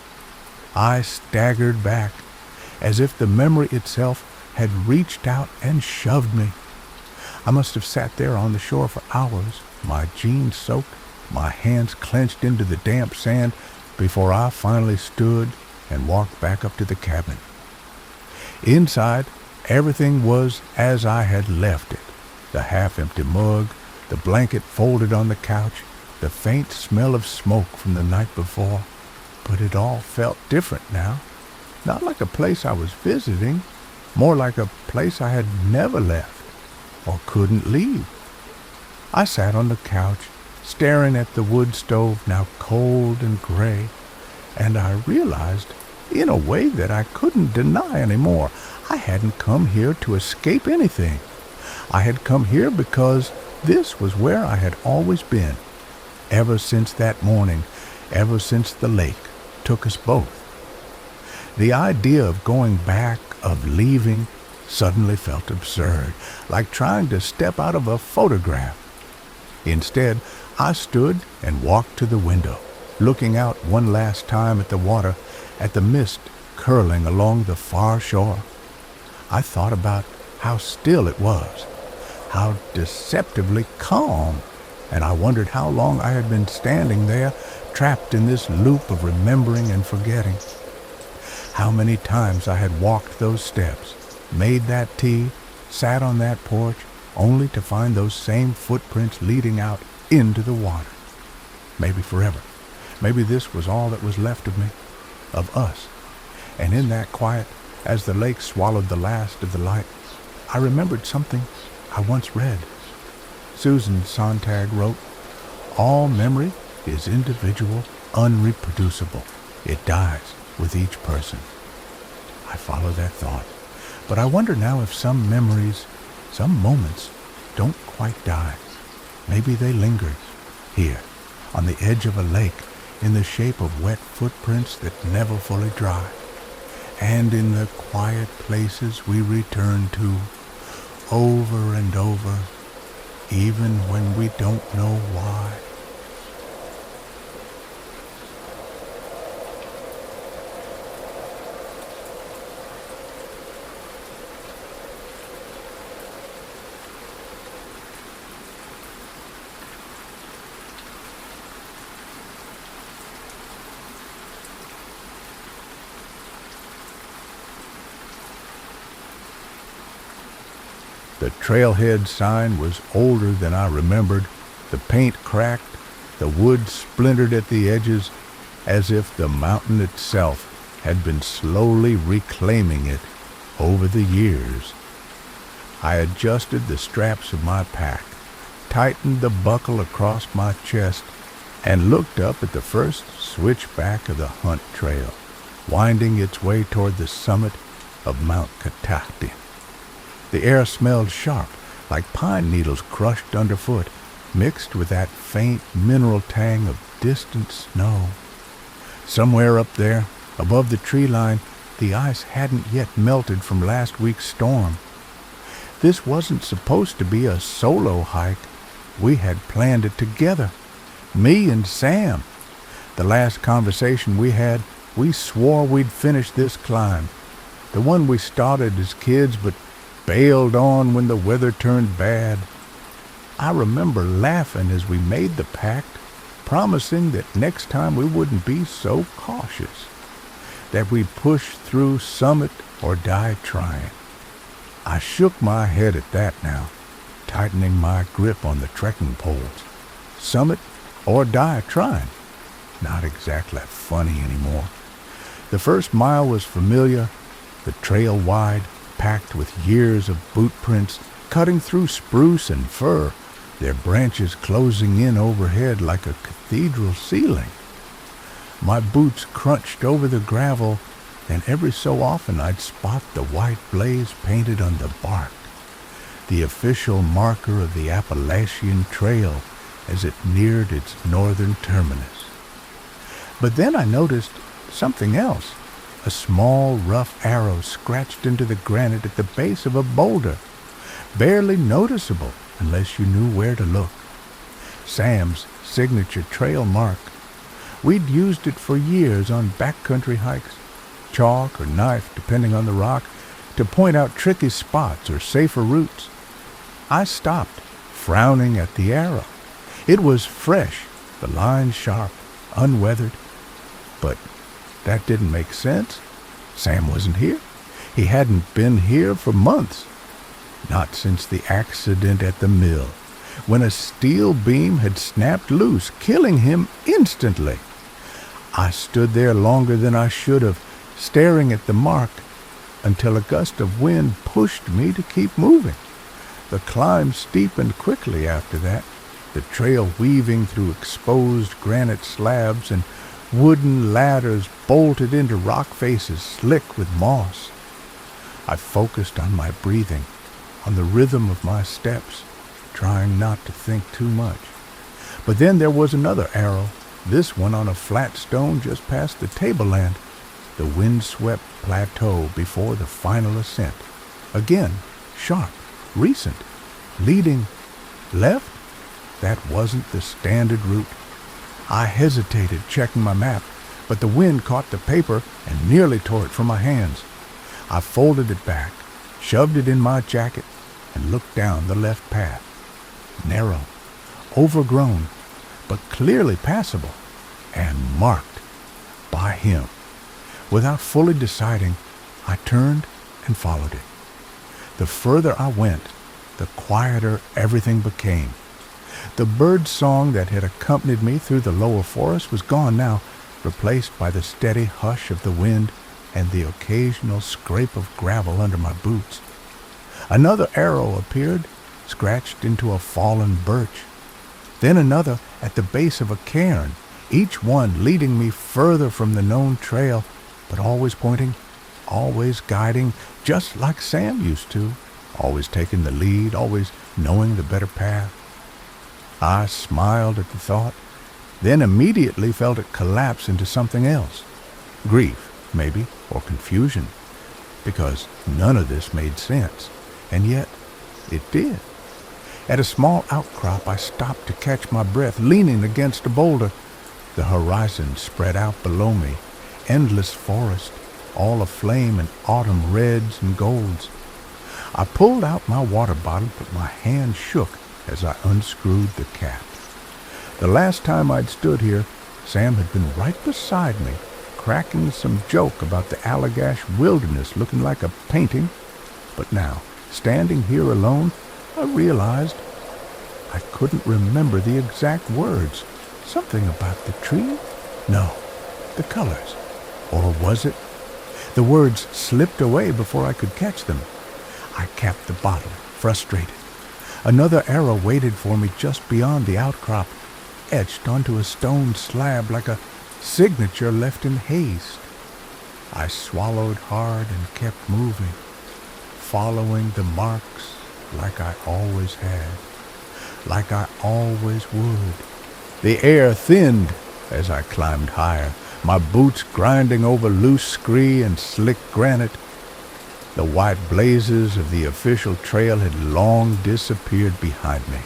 Speaker 1: I staggered back, as if the memory itself had reached out and shoved me. I must have sat there on the shore for hours, my jeans soaked, my hands clenched into the damp sand, before I finally stood and walked back up to the cabin. Inside, everything was as I had left it. The half-empty mug, the blanket folded on the couch, the faint smell of smoke from the night before. But it all felt different now. Not like a place I was visiting, more like a place I had never left or couldn't leave. I sat on the couch, staring at the wood stove, now cold and gray, and I realized, in a way that I couldn't deny anymore, I hadn't come here to escape anything. I had come here because this was where I had always been. Ever since that morning, ever since the lake took us both. The idea of going back, of leaving, suddenly felt absurd, like trying to step out of a photograph. Instead, I stood and walked to the window, looking out one last time at the water, at the mist curling along the far shore. I thought about how still it was, how deceptively calm, and I wondered how long I had been standing there, trapped in this loop of remembering and forgetting. How many times I had walked those steps, made that tea, sat on that porch, only to find those same footprints leading out into the water. Maybe forever. Maybe this was all that was left of me, of us. And in that quiet, as the lake swallowed the last of the light, I remembered something I once read. Susan Sontag wrote, "All memory is individual, unreproducible. It dies with each person." I follow that thought, but I wonder now if some memories, some moments, don't quite die. Maybe they lingered here, on the edge of a lake, in the shape of wet footprints that never fully dry, and in the quiet places we return to, over and over, even when we don't know why. The trailhead sign was older than I remembered, the paint cracked, the wood splintered at the edges, as if the mountain itself had been slowly reclaiming it over the years. I adjusted the straps of my pack, tightened the buckle across my chest, and looked up at the first switchback of the hunt trail, winding its way toward the summit of Mount Catoctin. The air smelled sharp, like pine needles crushed underfoot, mixed with that faint mineral tang of distant snow. Somewhere up there, above the tree line, the ice hadn't yet melted from last week's storm. This wasn't supposed to be a solo hike. We had planned it together, me and Sam. The last conversation we had, we swore we'd finish this climb, the one we started as kids but bailed on when the weather turned bad. I remember laughing as we made the pact, promising that next time we wouldn't be so cautious, that we'd push through summit or die trying. I shook my head at that now, tightening my grip on the trekking poles. Summit or die trying. Not exactly funny anymore. The first mile was familiar, the trail wide, packed with years of boot prints, cutting through spruce and fir, their branches closing in overhead like a cathedral ceiling. My boots crunched over the gravel, and every so often I'd spot the white blaze painted on the bark, the official marker of the Appalachian Trail as it neared its northern terminus. But then I noticed something else. A small, rough arrow scratched into the granite at the base of a boulder, barely noticeable unless you knew where to look. Sam's signature trail mark. We'd used it for years on backcountry hikes, chalk or knife depending on the rock, to point out tricky spots or safer routes. I stopped, frowning at the arrow. It was fresh, the line sharp, unweathered, but that didn't make sense. Sam wasn't here. He hadn't been here for months. Not since the accident at the mill, when a steel beam had snapped loose, killing him instantly. I stood there longer than I should have, staring at the mark, until a gust of wind pushed me to keep moving. The climb steepened quickly after that, the trail weaving through exposed granite slabs and wooden ladders bolted into rock faces slick with moss. I focused on my breathing, on the rhythm of my steps, trying not to think too much. But then there was another arrow, this one on a flat stone just past the tableland, the windswept plateau before the final ascent. Again, sharp, recent, leading left. That wasn't the standard route. I hesitated, checking my map, but the wind caught the paper and nearly tore it from my hands. I folded it back, shoved it in my jacket, and looked down the left path. Narrow, overgrown, but clearly passable, and marked by him. Without fully deciding, I turned and followed it. The further I went, the quieter everything became. The bird song that had accompanied me through the lower forest was gone now, replaced by the steady hush of the wind and the occasional scrape of gravel under my boots. Another arrow appeared, scratched into a fallen birch. Then another at the base of a cairn, each one leading me further from the known trail, but always pointing, always guiding, just like Sam used to, always taking the lead, always knowing the better path. I smiled at the thought, then immediately felt it collapse into something else. Grief, maybe, or confusion, because none of this made sense, and yet it did. At a small outcrop, I stopped to catch my breath, leaning against a boulder. The horizon spread out below me, endless forest, all aflame in autumn reds and golds. I pulled out my water bottle, but my hand shook as I unscrewed the cap. The last time I'd stood here, Sam had been right beside me, cracking some joke about the Allagash wilderness looking like a painting. But now, standing here alone, I realized I couldn't remember the exact words. Something about the tree? No, the colors. Or was it? The words slipped away before I could catch them. I capped the bottle, frustrated. Another arrow waited for me just beyond the outcrop, etched onto a stone slab like a signature left in haste. I swallowed hard and kept moving, following the marks like I always had, like I always would. The air thinned as I climbed higher, my boots grinding over loose scree and slick granite. The white blazes of the official trail had long disappeared behind me,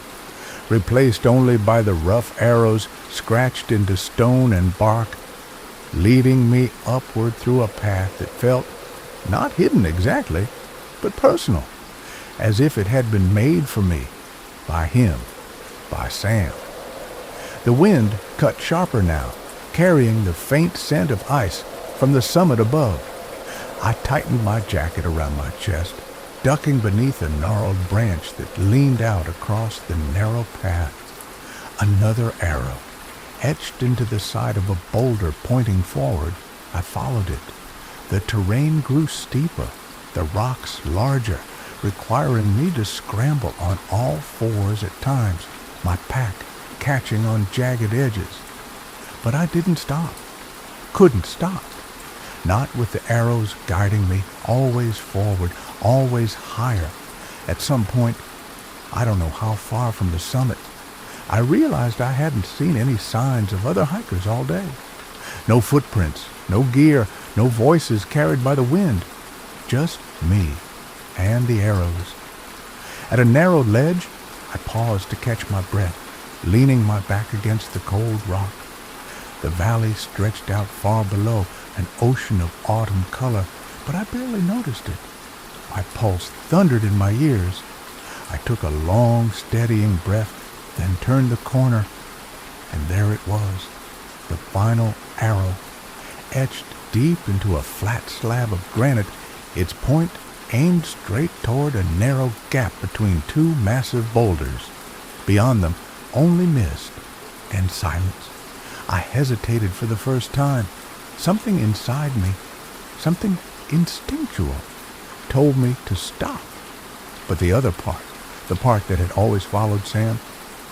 Speaker 1: replaced only by the rough arrows scratched into stone and bark, leading me upward through a path that felt not hidden exactly, but personal, as if it had been made for me, by him, by Sam. The wind cut sharper now, carrying the faint scent of ice from the summit above. I tightened my jacket around my chest, ducking beneath a gnarled branch that leaned out across the narrow path. Another arrow, etched into the side of a boulder pointing forward. I followed it. The terrain grew steeper, the rocks larger, requiring me to scramble on all fours at times, my pack catching on jagged edges. But I didn't stop, couldn't stop. Not with the arrows guiding me, always forward, always higher. At some point, I don't know how far from the summit, I realized I hadn't seen any signs of other hikers all day. No footprints, no gear, no voices carried by the wind. Just me and the arrows. At a narrow ledge, I paused to catch my breath, leaning my back against the cold rock. The valley stretched out far below, an ocean of autumn color, but I barely noticed it. My pulse thundered in my ears. I took a long, steadying breath, then turned the corner, and there it was, the final arrow, etched deep into a flat slab of granite, its point aimed straight toward a narrow gap between two massive boulders. Beyond them, only mist and silence. I hesitated for the first time. Something inside me, something instinctual, told me to stop. But the other part, the part that had always followed Sam,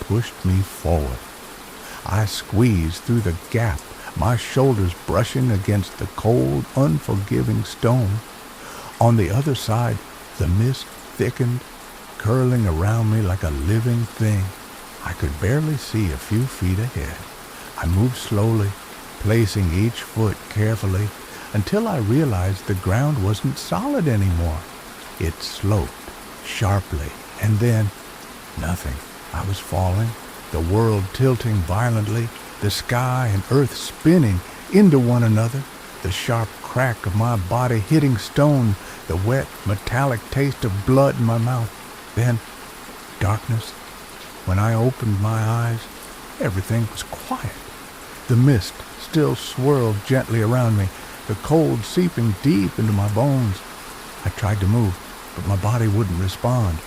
Speaker 1: pushed me forward. I squeezed through the gap, my shoulders brushing against the cold, unforgiving stone. On the other side, the mist thickened, curling around me like a living thing. I could barely see a few feet ahead, I moved slowly, placing each foot carefully until I realized the ground wasn't solid anymore. It sloped sharply, and then nothing. I was falling, the world tilting violently, the sky and earth spinning into one another, the sharp crack of my body hitting stone, the wet, metallic taste of blood in my mouth. Then darkness. When I opened my eyes, everything was quiet. The mist still swirled gently around me, the cold seeping deep into my bones. I tried to move, but my body wouldn't respond.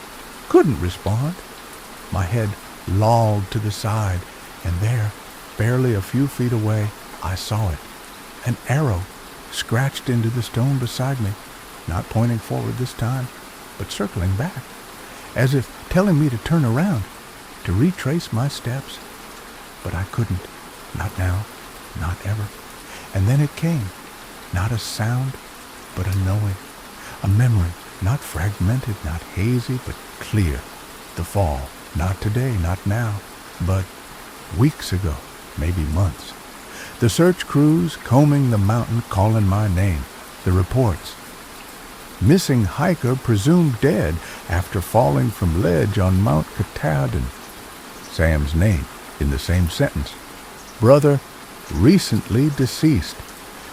Speaker 1: Couldn't respond. My head lolled to the side, and there, barely a few feet away, I saw it. An arrow scratched into the stone beside me, not pointing forward this time, but circling back, as if telling me to turn around, to retrace my steps. But I couldn't. Not now. Not ever. And then it came. Not a sound, but a knowing. A memory, not fragmented, not hazy, but clear. The fall. Not today, not now, but weeks ago, maybe months. The search crews combing the mountain calling my name. The reports. Missing hiker presumed dead after falling from ledge on Mount Katahdin. Sam's name in the same sentence. Brother recently deceased.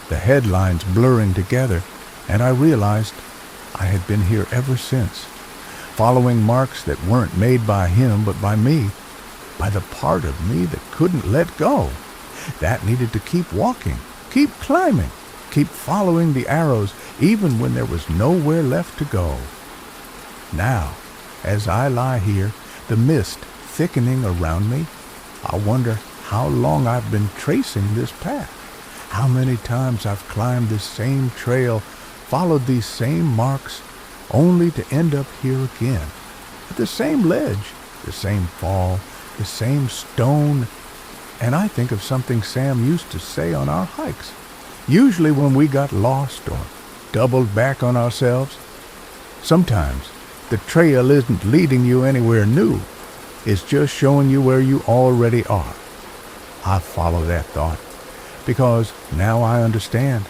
Speaker 1: The headlines blurring together, and I realized I had been here ever since, following marks that weren't made by him but by me, by the part of me that couldn't let go, that needed to keep walking, keep climbing, keep following the arrows even when there was nowhere left to go. Now, as I lie here, the mist thickening around me, I wonder how long I've been tracing this path, how many times I've climbed this same trail, followed these same marks, only to end up here again, at the same ledge, the same fall, the same stone. And I think of something Sam used to say on our hikes, usually when we got lost or doubled back on ourselves. Sometimes the trail isn't leading you anywhere new. It's just showing you where you already are. I follow that thought because now I understand.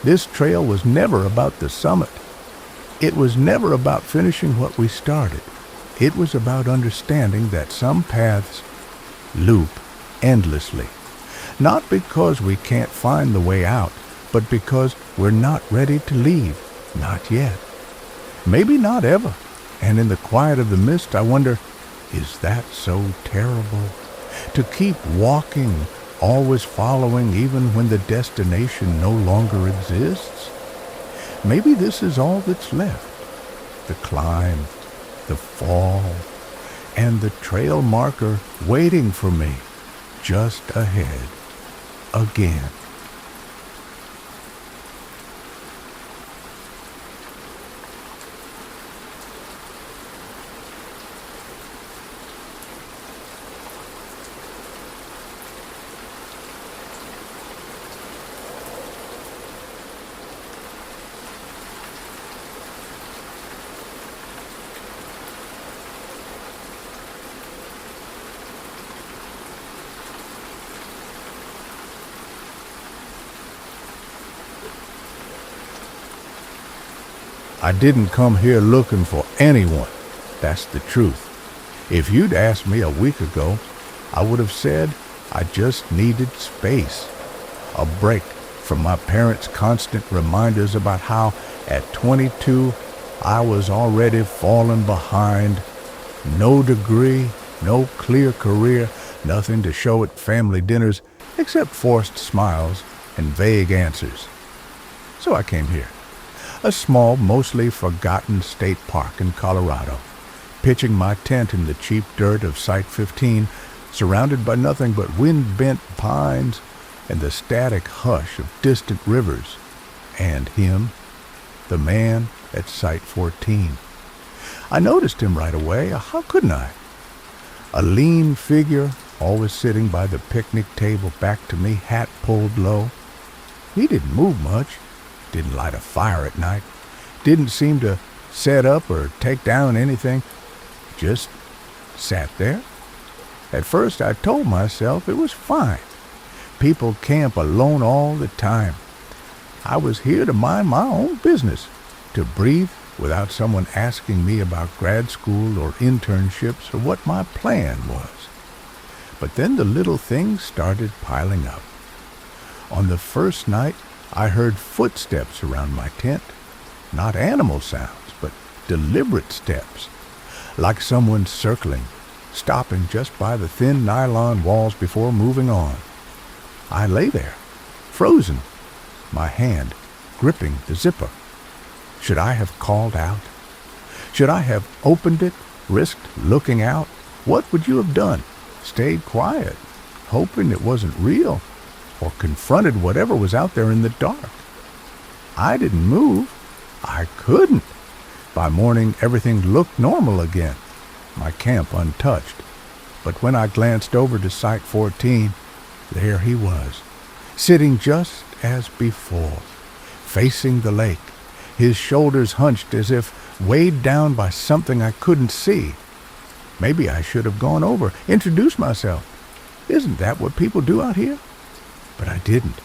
Speaker 1: This trail was never about the summit. It was never about finishing what we started. It was about understanding that some paths loop endlessly, not because we can't find the way out, but because we're not ready to leave. Not yet. Maybe not ever. And in the quiet of the mist, I wonder, is that so terrible? To keep walking, always following, even when the destination no longer exists? Maybe this is all that's left. The climb, the fall, and the trail marker waiting for me just ahead again. I didn't come here looking for anyone. That's the truth. If you'd asked me a week ago, I would have said I just needed space. A break from my parents' constant reminders about how at 22 I was already falling behind. No degree, no clear career, nothing to show at family dinners except forced smiles and vague answers. So I came here. A small, mostly forgotten state park in Colorado, pitching my tent in the cheap dirt of Site 15, surrounded by nothing but wind-bent pines and the static hush of distant rivers, and him, the man at Site 14. I noticed him right away. How couldn't I? A lean figure, always sitting by the picnic table back to me, hat pulled low. He didn't move much. Didn't light a fire at night, didn't seem to set up or take down anything, just sat there. At first I told myself it was fine, People camp alone all the time. I was here to mind my own business, to breathe without someone asking me about grad school or internships or what my plan was. But then the little things started piling up. On the first night, I heard footsteps around my tent. Not animal sounds, but deliberate steps, like someone circling, stopping just by the thin nylon walls before moving on. I lay there, frozen, my hand gripping the zipper. Should I have called out? Should I have opened it, risked looking out? What would you have done? Stayed quiet, hoping it wasn't real, or confronted whatever was out there in the dark? I didn't move. I couldn't. By morning, everything looked normal again, my camp untouched. But when I glanced over to Site 14, there he was, sitting just as before, facing the lake, his shoulders hunched as if weighed down by something I couldn't see. Maybe I should have gone over, introduced myself. Isn't that what people do out here? But I didn't.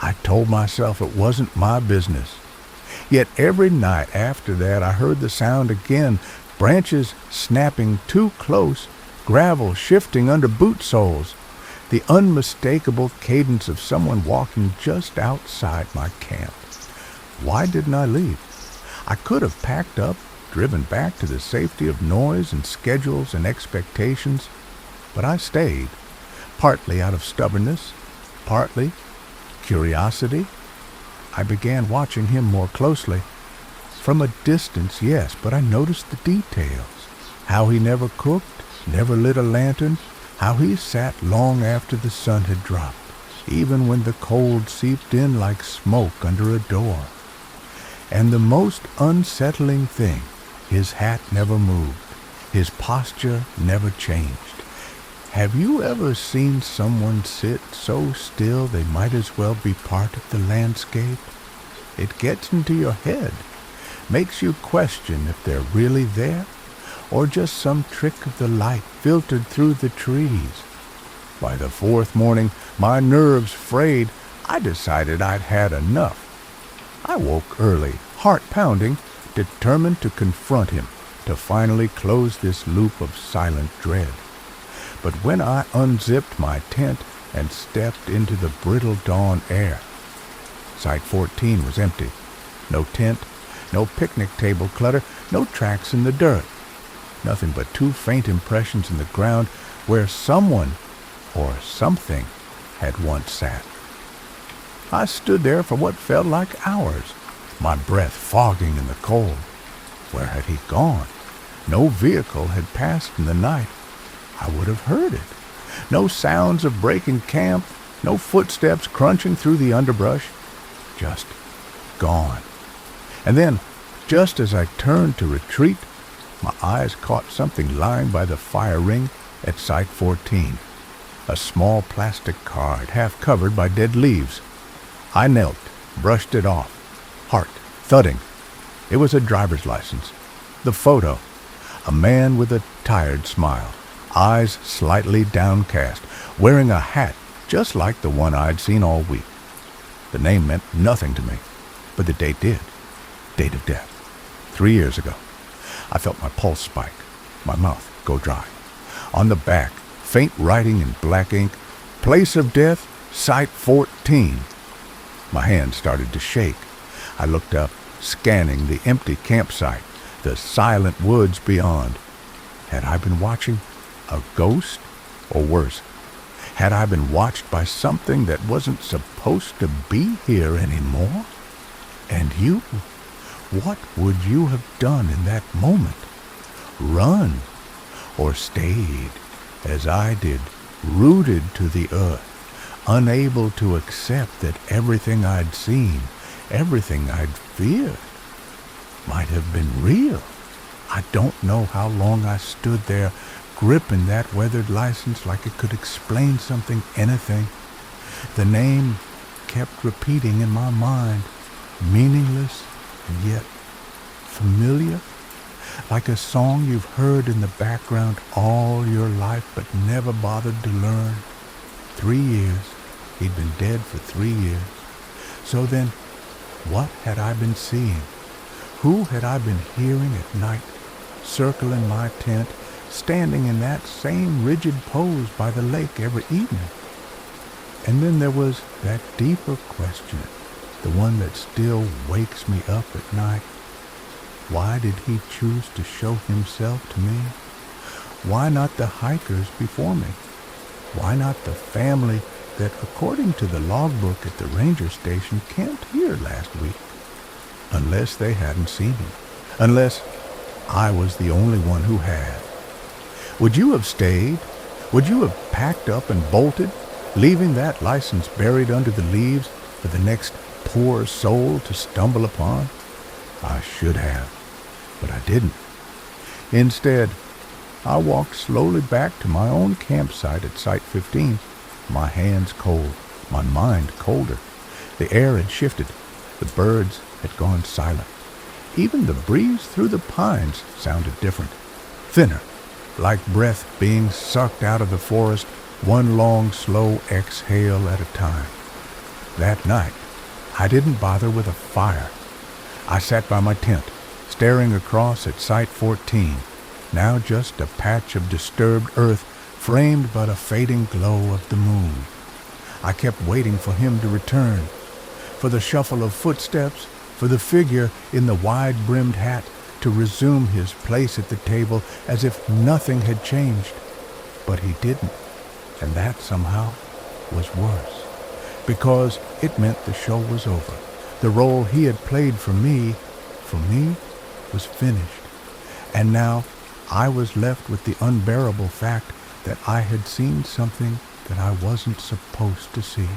Speaker 1: I told myself it wasn't my business. Yet every night after that I heard the sound again, branches snapping too close, gravel shifting under boot soles, the unmistakable cadence of someone walking just outside my camp. Why didn't I leave? I could have packed up, driven back to the safety of noise and schedules and expectations, but I stayed, partly out of stubbornness, partly curiosity. I began watching him more closely. From a distance, yes, but I noticed the details. How he never cooked, never lit a lantern, how he sat long after the sun had dropped, even when the cold seeped in like smoke under a door. And the most unsettling thing, his hat never moved, his posture never changed. Have you ever seen someone sit so still they might as well be part of the landscape? It gets into your head, makes you question if they're really there, or just some trick of the light filtered through the trees. By the fourth morning, my nerves frayed, I decided I'd had enough. I woke early, heart pounding, determined to confront him, to finally close this loop of silent dread. But when I unzipped my tent and stepped into the brittle dawn air, Site 14 was empty. No tent, no picnic table clutter, no tracks in the dirt. Nothing but two faint impressions in the ground where someone or something had once sat. I stood there for what felt like hours, my breath fogging in the cold. Where had he gone? No vehicle had passed in the night. I would have heard it. No sounds of breaking camp, no footsteps crunching through the underbrush. Just gone. And then, just as I turned to retreat, my eyes caught something lying by the fire ring at Site 14. A small plastic card, half covered by dead leaves. I knelt, brushed it off, heart thudding. It was a driver's license. The photo, a man with a tired smile, eyes slightly downcast, wearing a hat just like the one I'd seen all week. The name meant nothing to me, but the date did. Date of death. 3 years ago. I felt my pulse spike, my mouth go dry. On the back, faint writing in black ink, place of death, Site 14. My hand started to shake. I looked up, scanning the empty campsite, the silent woods beyond. Had I been watching a ghost, or worse? Had I been watched by something that wasn't supposed to be here anymore? And you? What would you have done in that moment? Run, or stayed, as I did, rooted to the earth, unable to accept that everything I'd seen, everything I'd feared, might have been real? I don't know how long I stood there, gripping that weathered license like it could explain something, anything. The name kept repeating in my mind, meaningless and yet familiar, like a song you've heard in the background all your life but never bothered to learn. 3 years, He'd been dead for 3 years. So then, what had I been seeing? Who had I been hearing at night, circling my tent, standing in that same rigid pose by the lake every evening? And then there was that deeper question, the one that still wakes me up at night. Why did he choose to show himself to me? Why not the hikers before me? Why not the family that, according to the logbook at the ranger station, camped here last week? Unless they hadn't seen him. Unless I was the only one who had. Would you have stayed? Would you have packed up and bolted, leaving that license buried under the leaves for the next poor soul to stumble upon? I should have, but I didn't. Instead, I walked slowly back to my own campsite at Site 15, my hands cold, my mind colder. The air had shifted. The birds had gone silent. Even the breeze through the pines sounded different, thinner, like breath being sucked out of the forest, one long, slow exhale at a time. That night, I didn't bother with a fire. I sat by my tent, staring across at Site 14, now just a patch of disturbed earth framed by the fading glow of the moon. I kept waiting for him to return, for the shuffle of footsteps, for the figure in the wide-brimmed hat to resume his place at the table as if nothing had changed. But he didn't, and that somehow was worse, because it meant the show was over. The role he had played for me, was finished. And now I was left with the unbearable fact that I had seen something that I wasn't supposed to see.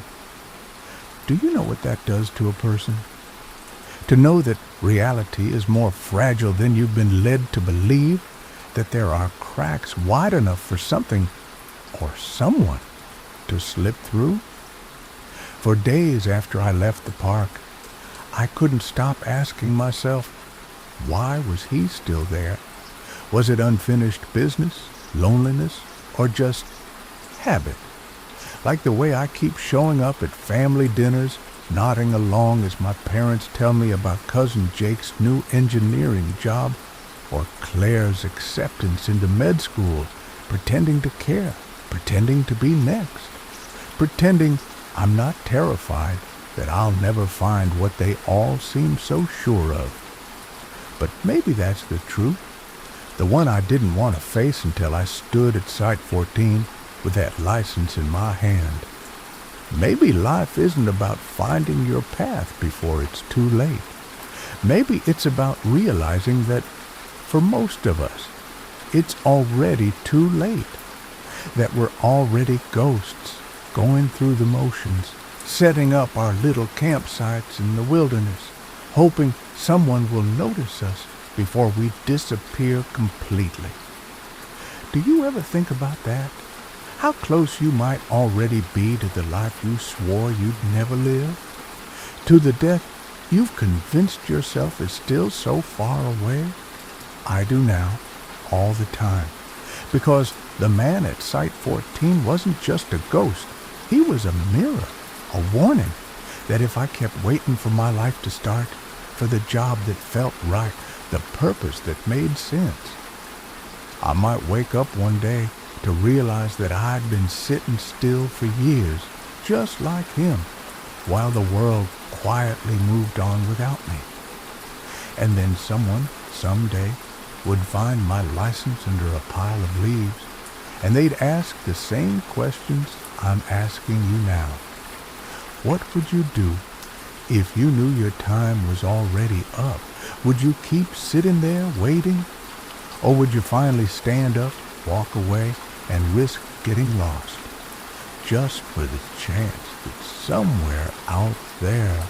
Speaker 1: Do you know what that does to a person? To know that reality is more fragile than you've been led to believe, that there are cracks wide enough for something or someone to slip through? For days after I left the park, I couldn't stop asking myself, why was he still there? Was it unfinished business, loneliness, or just habit? Like the way I keep showing up at family dinners, nodding along as my parents tell me about Cousin Jake's new engineering job, or Claire's acceptance into med school, pretending to care, pretending to be next, pretending I'm not terrified that I'll never find what they all seem so sure of. But maybe that's the truth, the one I didn't want to face until I stood at Site 14 with that license in my hand. Maybe life isn't about finding your path before it's too late. Maybe it's about realizing that, for most of us, it's already too late, that we're already ghosts going through the motions, setting up our little campsites in the wilderness, hoping someone will notice us before we disappear completely. Do you ever think about that? How close you might already be to the life you swore you'd never live? To the death you've convinced yourself is still so far away? I do now, all the time. Because the man at Site 14 wasn't just a ghost. He was a mirror, a warning that if I kept waiting for my life to start, for the job that felt right, the purpose that made sense, I might wake up one day to realize that I'd been sitting still for years, just like him, while the world quietly moved on without me. And then someone, someday, would find my license under a pile of leaves, and they'd ask the same questions I'm asking you now. What would you do if you knew your time was already up? Would you keep sitting there waiting? Or would you finally stand up, walk away, and risk getting lost, just for the chance that somewhere out there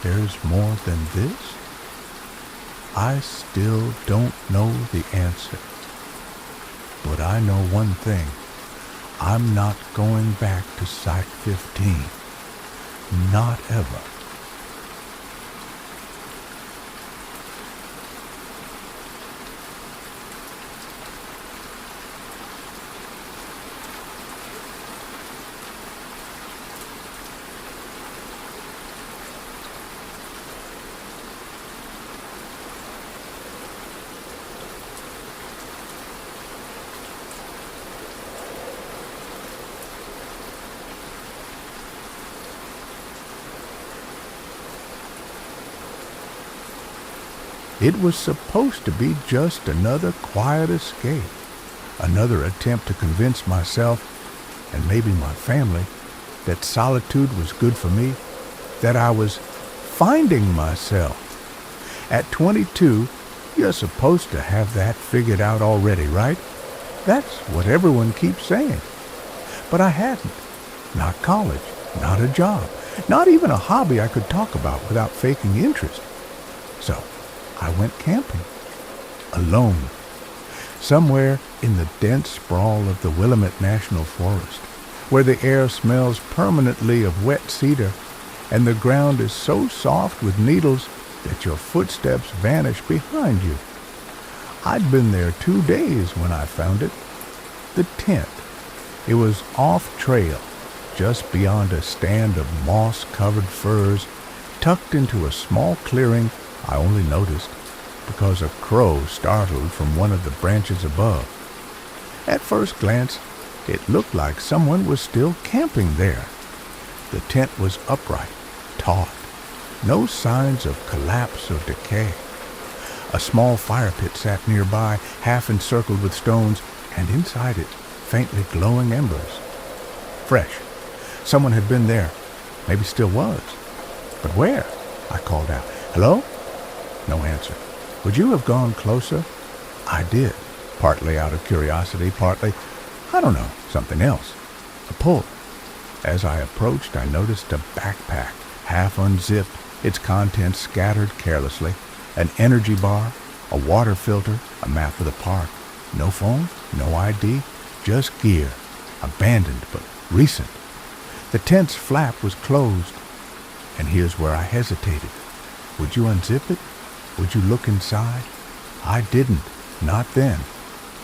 Speaker 1: there's more than this? I still don't know the answer, but I know one thing. I'm not going back to Site 15. Not ever. It was supposed to be just another quiet escape, another attempt to convince myself, and maybe my family, that solitude was good for me, that I was finding myself. At 22, you're supposed to have that figured out already, right? That's what everyone keeps saying. But I hadn't. Not college, not a job, not even a hobby I could talk about without faking interest. So I went camping, alone, somewhere in the dense sprawl of the Willamette National Forest, where the air smells permanently of wet cedar, and the ground is so soft with needles that your footsteps vanish behind you. I'd been there 2 days when I found it. The tent. It was off-trail, just beyond a stand of moss-covered firs, tucked into a small clearing I only noticed because a crow startled from one of the branches above. At first glance, it looked like someone was still camping there. The tent was upright, taut, no signs of collapse or decay. A small fire pit sat nearby, half encircled with stones, and inside it, faintly glowing embers. Fresh. Someone had been there. Maybe still was. But where? I called out. Hello? No answer. Would you have gone closer? I did, partly out of curiosity, partly, I don't know, something else. A pull. As I approached, I noticed a backpack, half unzipped, its contents scattered carelessly, an energy bar, a water filter, a map of the park. No phone, no ID, just gear, abandoned but recent. The tent's flap was closed, and here's where I hesitated. Would you unzip it? Would you look inside? I didn't, not then.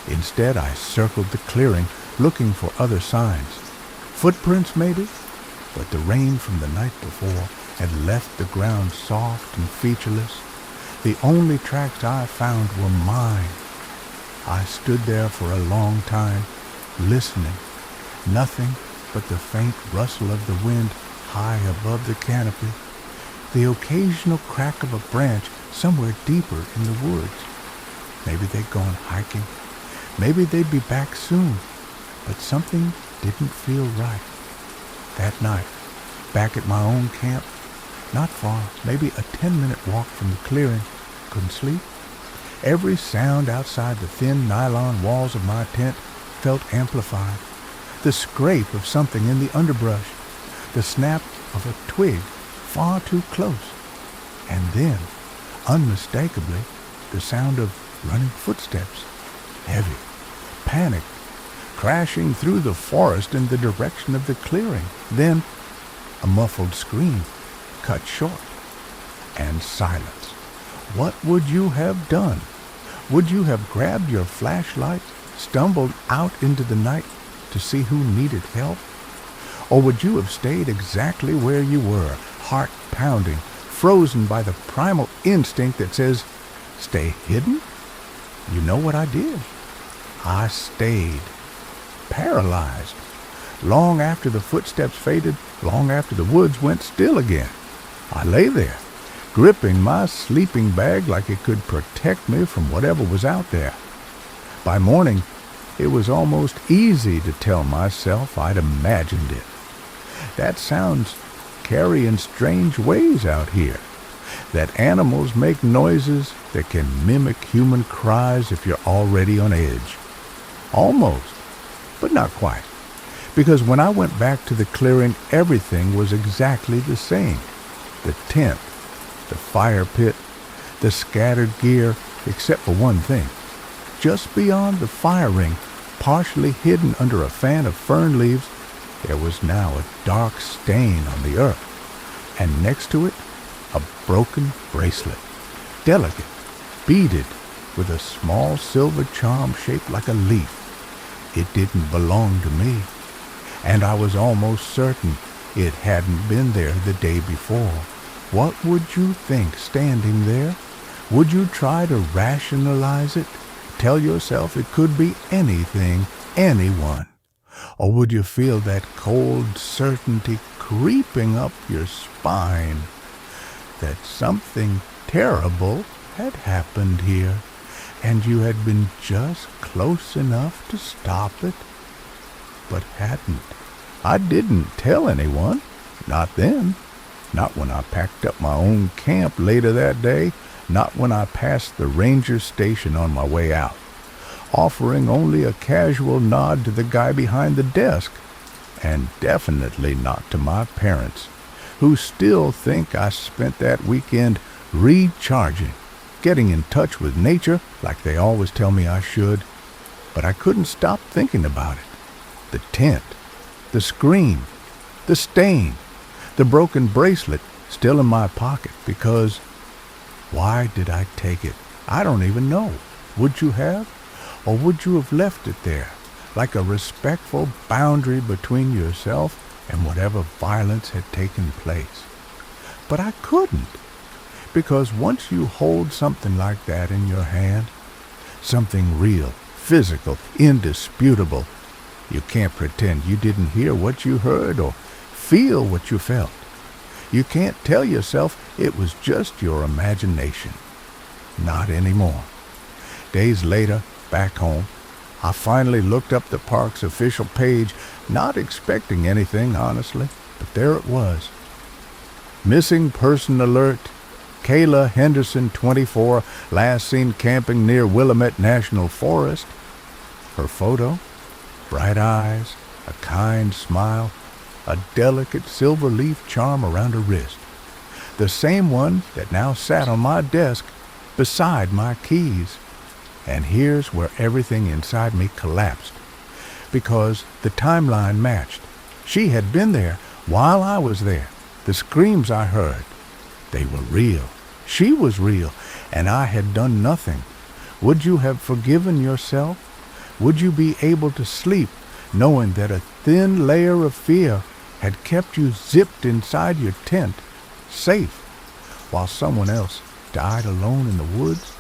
Speaker 1: Instead, I circled the clearing, looking for other signs. Footprints, maybe? But the rain from the night before had left the ground soft and featureless. The only tracks I found were mine. I stood there for a long time, listening. Nothing but the faint rustle of the wind high above the canopy, the occasional crack of a branch somewhere deeper in the woods. Maybe they'd gone hiking. Maybe they'd be back soon. But something didn't feel right. That night, back at my own camp, not far, maybe a 10-minute walk from the clearing, couldn't sleep. Every sound outside the thin nylon walls of my tent felt amplified. The scrape of something in the underbrush, the snap of a twig far too close, and then, unmistakably, the sound of running footsteps, heavy, panicked, crashing through the forest in the direction of the clearing. Then, a muffled scream, cut short, and silence. What would you have done? Would you have grabbed your flashlight, stumbled out into the night to see who needed help? Or would you have stayed exactly where you were, heart pounding, frozen by the primal instinct that says, stay hidden? You know what I did. I stayed, paralyzed. Long after the footsteps faded, long after the woods went still again, I lay there, gripping my sleeping bag like it could protect me from whatever was out there. By morning, it was almost easy to tell myself I'd imagined it. That sounds carry in strange ways out here, that animals make noises that can mimic human cries if you're already on edge. Almost, but not quite, because when I went back to the clearing, everything was exactly the same. The tent, the fire pit, the scattered gear, except for one thing. Just beyond the fire ring, partially hidden under a fan of fern leaves, there was now a dark stain on the earth, and next to it, a broken bracelet, delicate, beaded, with a small silver charm shaped like a leaf. It didn't belong to me, and I was almost certain it hadn't been there the day before. What would you think standing there? Would you try to rationalize it? Tell yourself it could be anything, anyone? Or would you feel that cold certainty creeping up your spine that something terrible had happened here, and you had been just close enough to stop it, but hadn't. I didn't tell anyone. Not then. Not when I packed up my own camp later that day. Not when I passed the ranger station on my way out, offering only a casual nod to the guy behind the desk, and definitely not to my parents, who still think I spent that weekend recharging, getting in touch with nature like they always tell me I should. But I couldn't stop thinking about it. The tent, the screen, the stain, the broken bracelet still in my pocket because why did I take it? I don't even know. Would you have? Or would you have left it there, like a respectful boundary between yourself and whatever violence had taken place? But I couldn't, because once you hold something like that in your hand, something real, physical, indisputable, you can't pretend you didn't hear what you heard or feel what you felt. You can't tell yourself it was just your imagination. Not anymore. Days later, back home, I finally looked up the park's official page, not expecting anything, honestly, but there it was. Missing person alert. Kayla Henderson, 24, last seen camping near Willamette National Forest. Her photo, bright eyes, a kind smile, a delicate silver leaf charm around her wrist. The same one that now sat on my desk beside my keys. And here's where everything inside me collapsed, because the timeline matched. She had been there while I was there. The screams I heard, they were real. She was real, and I had done nothing. Would you have forgiven yourself? Would you be able to sleep knowing that a thin layer of fear had kept you zipped inside your tent, safe, while someone else died alone in the woods?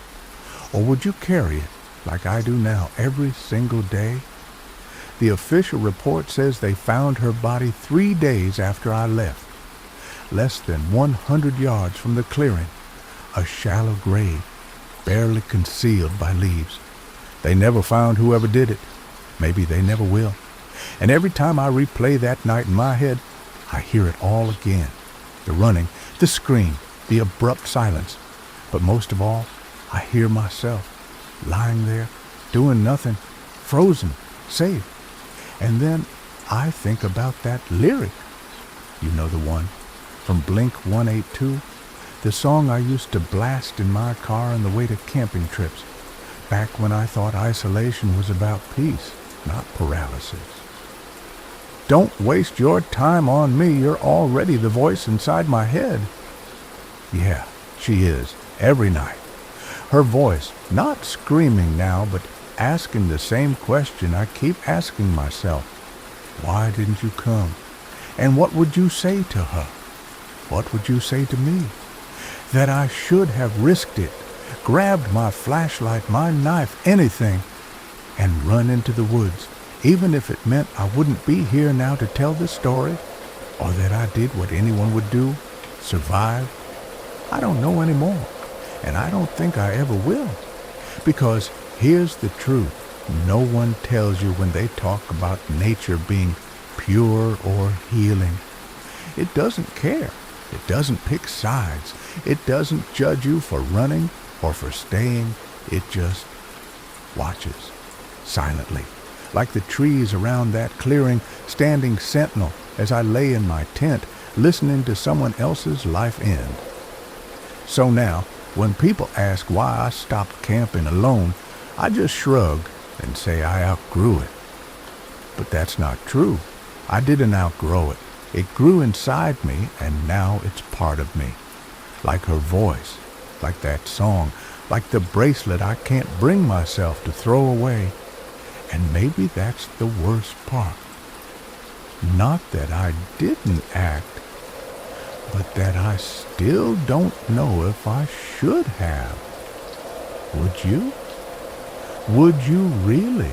Speaker 1: Or would you carry it, like I do now, every single day? The official report says they found her body 3 days after I left, less than 100 yards from the clearing, a shallow grave, barely concealed by leaves. They never found whoever did it. Maybe they never will. And every time I replay that night in my head, I hear it all again. The running, the scream, the abrupt silence. But most of all, I hear myself, lying there, doing nothing, frozen, safe. And then I think about that lyric. You know the one, from Blink 182, the song I used to blast in my car on the way to camping trips, back when I thought isolation was about peace, not paralysis. Don't waste your time on me, you're already the voice inside my head. Yeah, she is, every night. Her voice, not screaming now, but asking the same question I keep asking myself. Why didn't you come? And what would you say to her? What would you say to me? That I should have risked it, grabbed my flashlight, my knife, anything, and run into the woods, even if it meant I wouldn't be here now to tell the story, or that I did what anyone would do, survive. I don't know anymore, and I don't think I ever will, because here's the truth. No one tells you when they talk about nature being pure or healing. It doesn't care. It doesn't pick sides. It doesn't judge you for running or for staying. It just watches silently, like the trees around that clearing, standing sentinel as I lay in my tent, listening to someone else's life end. So now, when people ask why I stopped camping alone, I just shrug and say I outgrew it. But that's not true. I didn't outgrow it. It grew inside me, and now it's part of me. Like her voice, like that song, like the bracelet I can't bring myself to throw away. And maybe that's the worst part. Not that I didn't act, but that I still don't know if I should have. Would you? Would you really?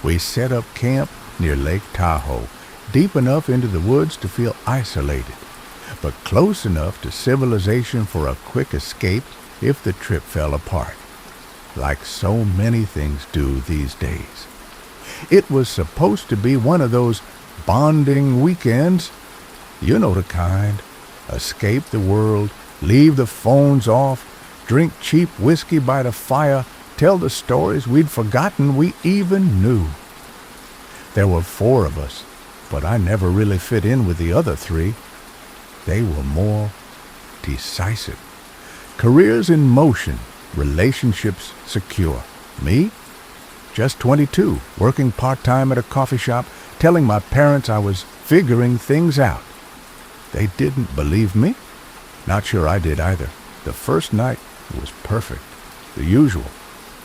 Speaker 1: We set up camp near Lake Tahoe, deep enough into the woods to feel isolated, but close enough to civilization for a quick escape if the trip fell apart, like so many things do these days. It was supposed to be one of those bonding weekends. You know the kind. Escape the world, leave the phones off, drink cheap whiskey by the fire, tell the stories we'd forgotten we even knew. There were 4 of us, but I never really fit in with the other 3. They were more decisive. Careers in motion, relationships secure. Me? Just 22, working part-time at a coffee shop, telling my parents I was figuring things out. They didn't believe me. Not sure I did either. The first night was perfect. The usual.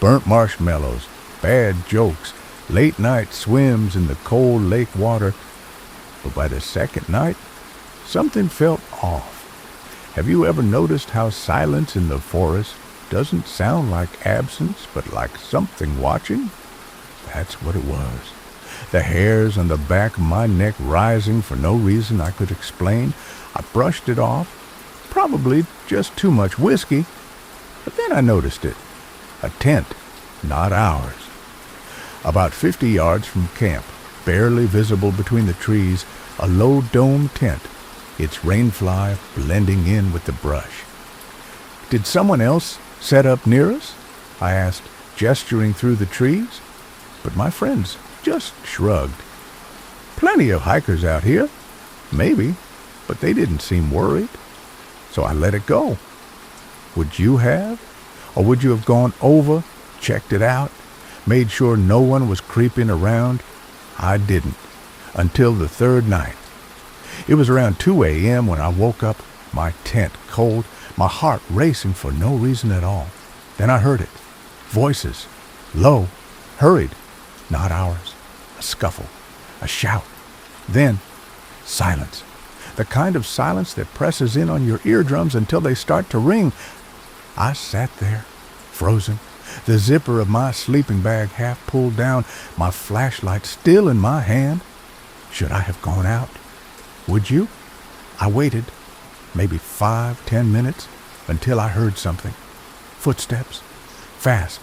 Speaker 1: Burnt marshmallows, bad jokes, late night swims in the cold lake water. But by the second night, something felt off. Have you ever noticed how silence in the forest doesn't sound like absence, but like something watching? That's what it was. The hairs on the back of my neck rising for no reason I could explain. I brushed it off. Probably just too much whiskey. But then I noticed it. A tent, not ours. About 50 yards from camp, barely visible between the trees, a low dome tent, its rainfly blending in with the brush. Did someone else set up near us? I asked, gesturing through the trees. But my friends just shrugged. Plenty of hikers out here. Maybe, but they didn't seem worried. So I let it go. Would you have? Or would you have gone over, checked it out, made sure no one was creeping around? I didn't, until the 3rd night. It was around 2 a.m. when I woke up, my tent cold, my heart racing for no reason at all. Then I heard it. Voices. Low. Hurried. Not ours. A scuffle. A shout. Then, silence. The kind of silence that presses in on your eardrums until they start to ring. I sat there, frozen, the zipper of my sleeping bag half pulled down, my flashlight still in my hand. Should I have gone out? Would you? I waited, maybe 5-10 minutes, until I heard something. Footsteps. Fast.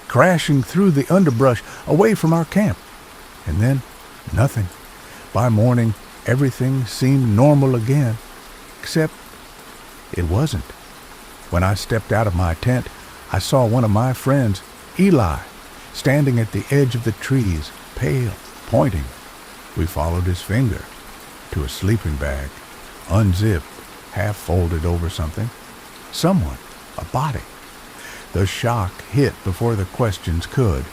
Speaker 1: Crashing through the underbrush away from our camp. And then, nothing. By morning, everything seemed normal again, except it wasn't. When I stepped out of my tent, I saw one of my friends, Eli, standing at the edge of the trees, pale, pointing. We followed his finger to a sleeping bag, unzipped, half folded over something. Someone, a body. The shock hit before the questions could.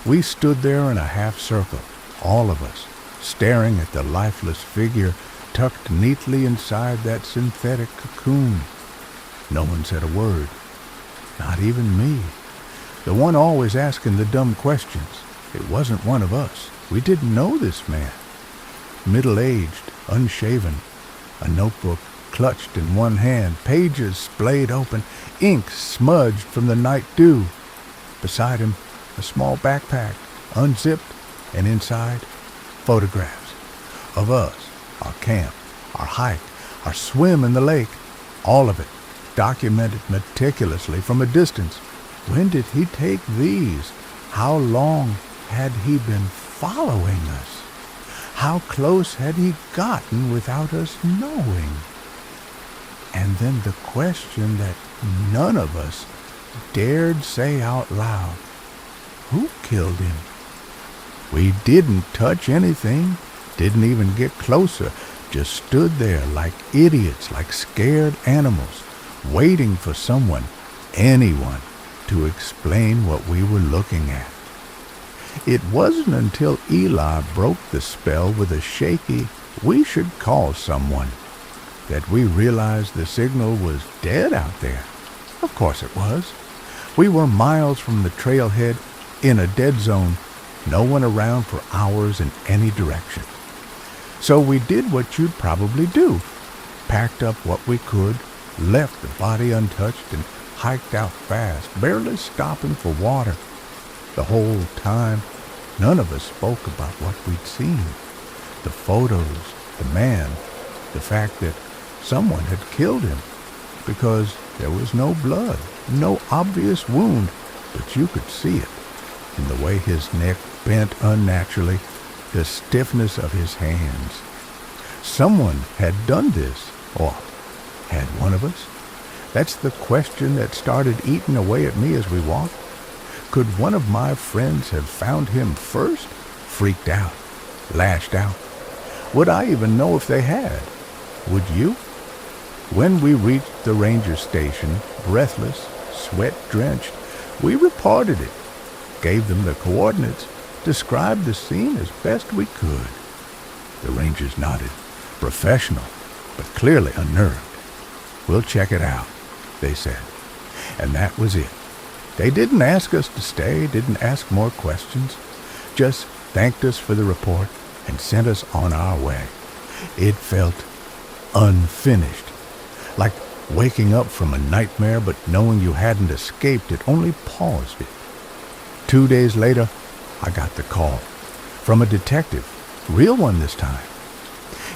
Speaker 1: We stood there in a half circle, all of us, staring at the lifeless figure tucked neatly inside that synthetic cocoon. No one said a word. Not even me. The one always asking the dumb questions. It wasn't one of us. We didn't know this man. Middle-aged, unshaven, a notebook clutched in one hand, pages splayed open, ink smudged from the night dew. Beside him, a small backpack, unzipped, and inside, photographs of us, our camp, our hike, our swim in the lake, all of it, documented meticulously from a distance. When did he take these? How long had he been following us? How close had he gotten without us knowing? And then the question that none of us dared say out loud. Who killed him? We didn't touch anything, didn't even get closer, just stood there like idiots, like scared animals, waiting for someone, anyone, to explain what we were looking at. It wasn't until Eli broke the spell with a shaky, "We should call someone," that we realized the signal was dead out there. Of course it was. We were miles from the trailhead, in a dead zone, no one around for hours in any direction. So we did what you'd probably do. Packed up what we could, left the body untouched, and hiked out fast, barely stopping for water. The whole time, None of us spoke about what we'd seen. The photos, the man, the fact that someone had killed him, because there was no blood, no obvious wound, but you could see it in the way his neck bent unnaturally, the stiffness of his hands. Someone had done this, or had one of us? That's the question that started eating away at me as we walked. Could one of my friends have found him first? Freaked out, lashed out. Would I even know if they had? Would you? When we reached the ranger station, breathless, sweat-drenched, we reported it, gave them the coordinates, described the scene as best we could. The rangers nodded, professional, but clearly unnerved. "We'll check it out," they said. And that was it. They didn't ask us to stay, didn't ask more questions, just thanked us for the report and sent us on our way. It felt unfinished, like waking up from a nightmare but knowing you hadn't escaped it, only paused it. 2 days later, I got the call from a detective, real one this time.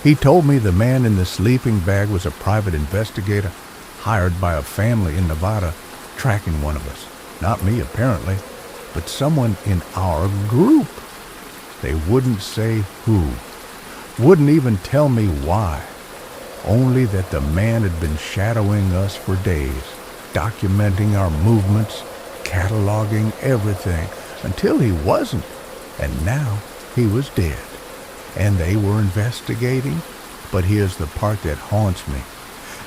Speaker 1: He told me the man in the sleeping bag was a private investigator hired by a family in Nevada, tracking one of us. Not me, apparently, but someone in our group. They wouldn't say who, wouldn't even tell me why, only that the man had been shadowing us for days, documenting our movements, cataloging everything, until he wasn't, and now he was dead. And they were investigating, but here's the part that haunts me.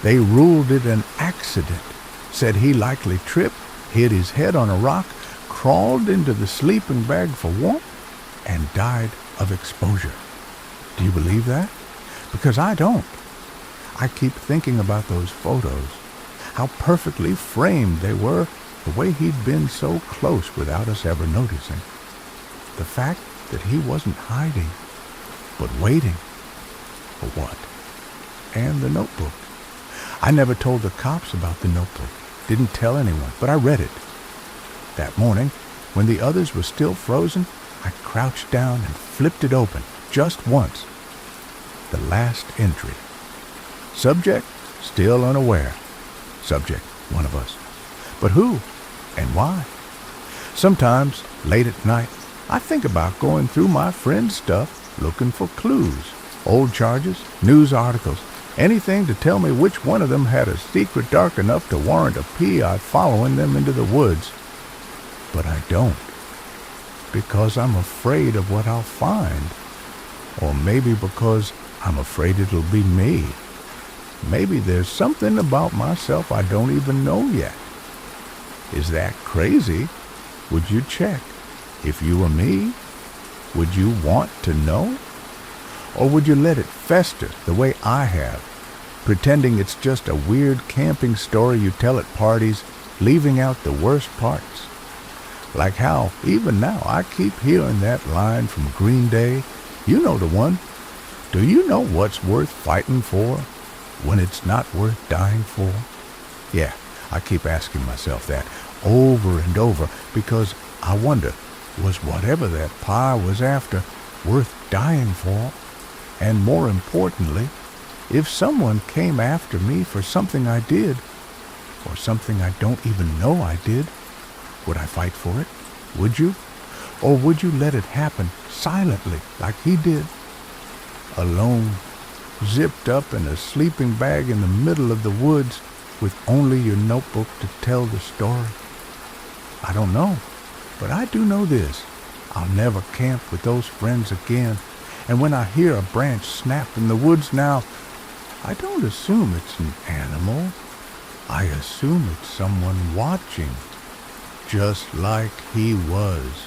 Speaker 1: They ruled it an accident, said he likely tripped, hit his head on a rock, crawled into the sleeping bag for warmth, and died of exposure. Do you believe that? Because I don't. I keep thinking about those photos, how perfectly framed they were, the way he'd been so close without us ever noticing. The fact that he wasn't hiding, but waiting. For what? And the notebook. I never told the cops about the notebook. Didn't tell anyone, but I read it. That morning, when the others were still frozen, I crouched down and flipped it open, just once. The last entry. Subject, still unaware. Subject, one of us. But who and why? Sometimes, late at night, I think about going through my friend's stuff, looking for clues, old charges, news articles, anything to tell me which one of them had a secret dark enough to warrant a PI following them into the woods. But I don't, because I'm afraid of what I'll find. Or maybe because I'm afraid it'll be me. Maybe there's something about myself I don't even know yet. Is that crazy? Would you check? If you were me, would you want to know? Or would you let it fester the way I have, pretending it's just a weird camping story you tell at parties, leaving out the worst parts? Like how, even now, I keep hearing that line from Green Day. You know the one. Do you know what's worth fighting for when it's not worth dying for? Yeah, I keep asking myself that over and over because I wonder, was whatever that pie was after worth dying for? And more importantly, if someone came after me for something I did, or something I don't even know I did, would I fight for it? Would you? Or would you let it happen silently like he did? Alone, zipped up in a sleeping bag in the middle of the woods with only your notebook to tell the story? I don't know, but I do know this. I'll never camp with those friends again. And when I hear a branch snap in the woods now, I don't assume it's an animal. I assume it's someone watching, just like he was.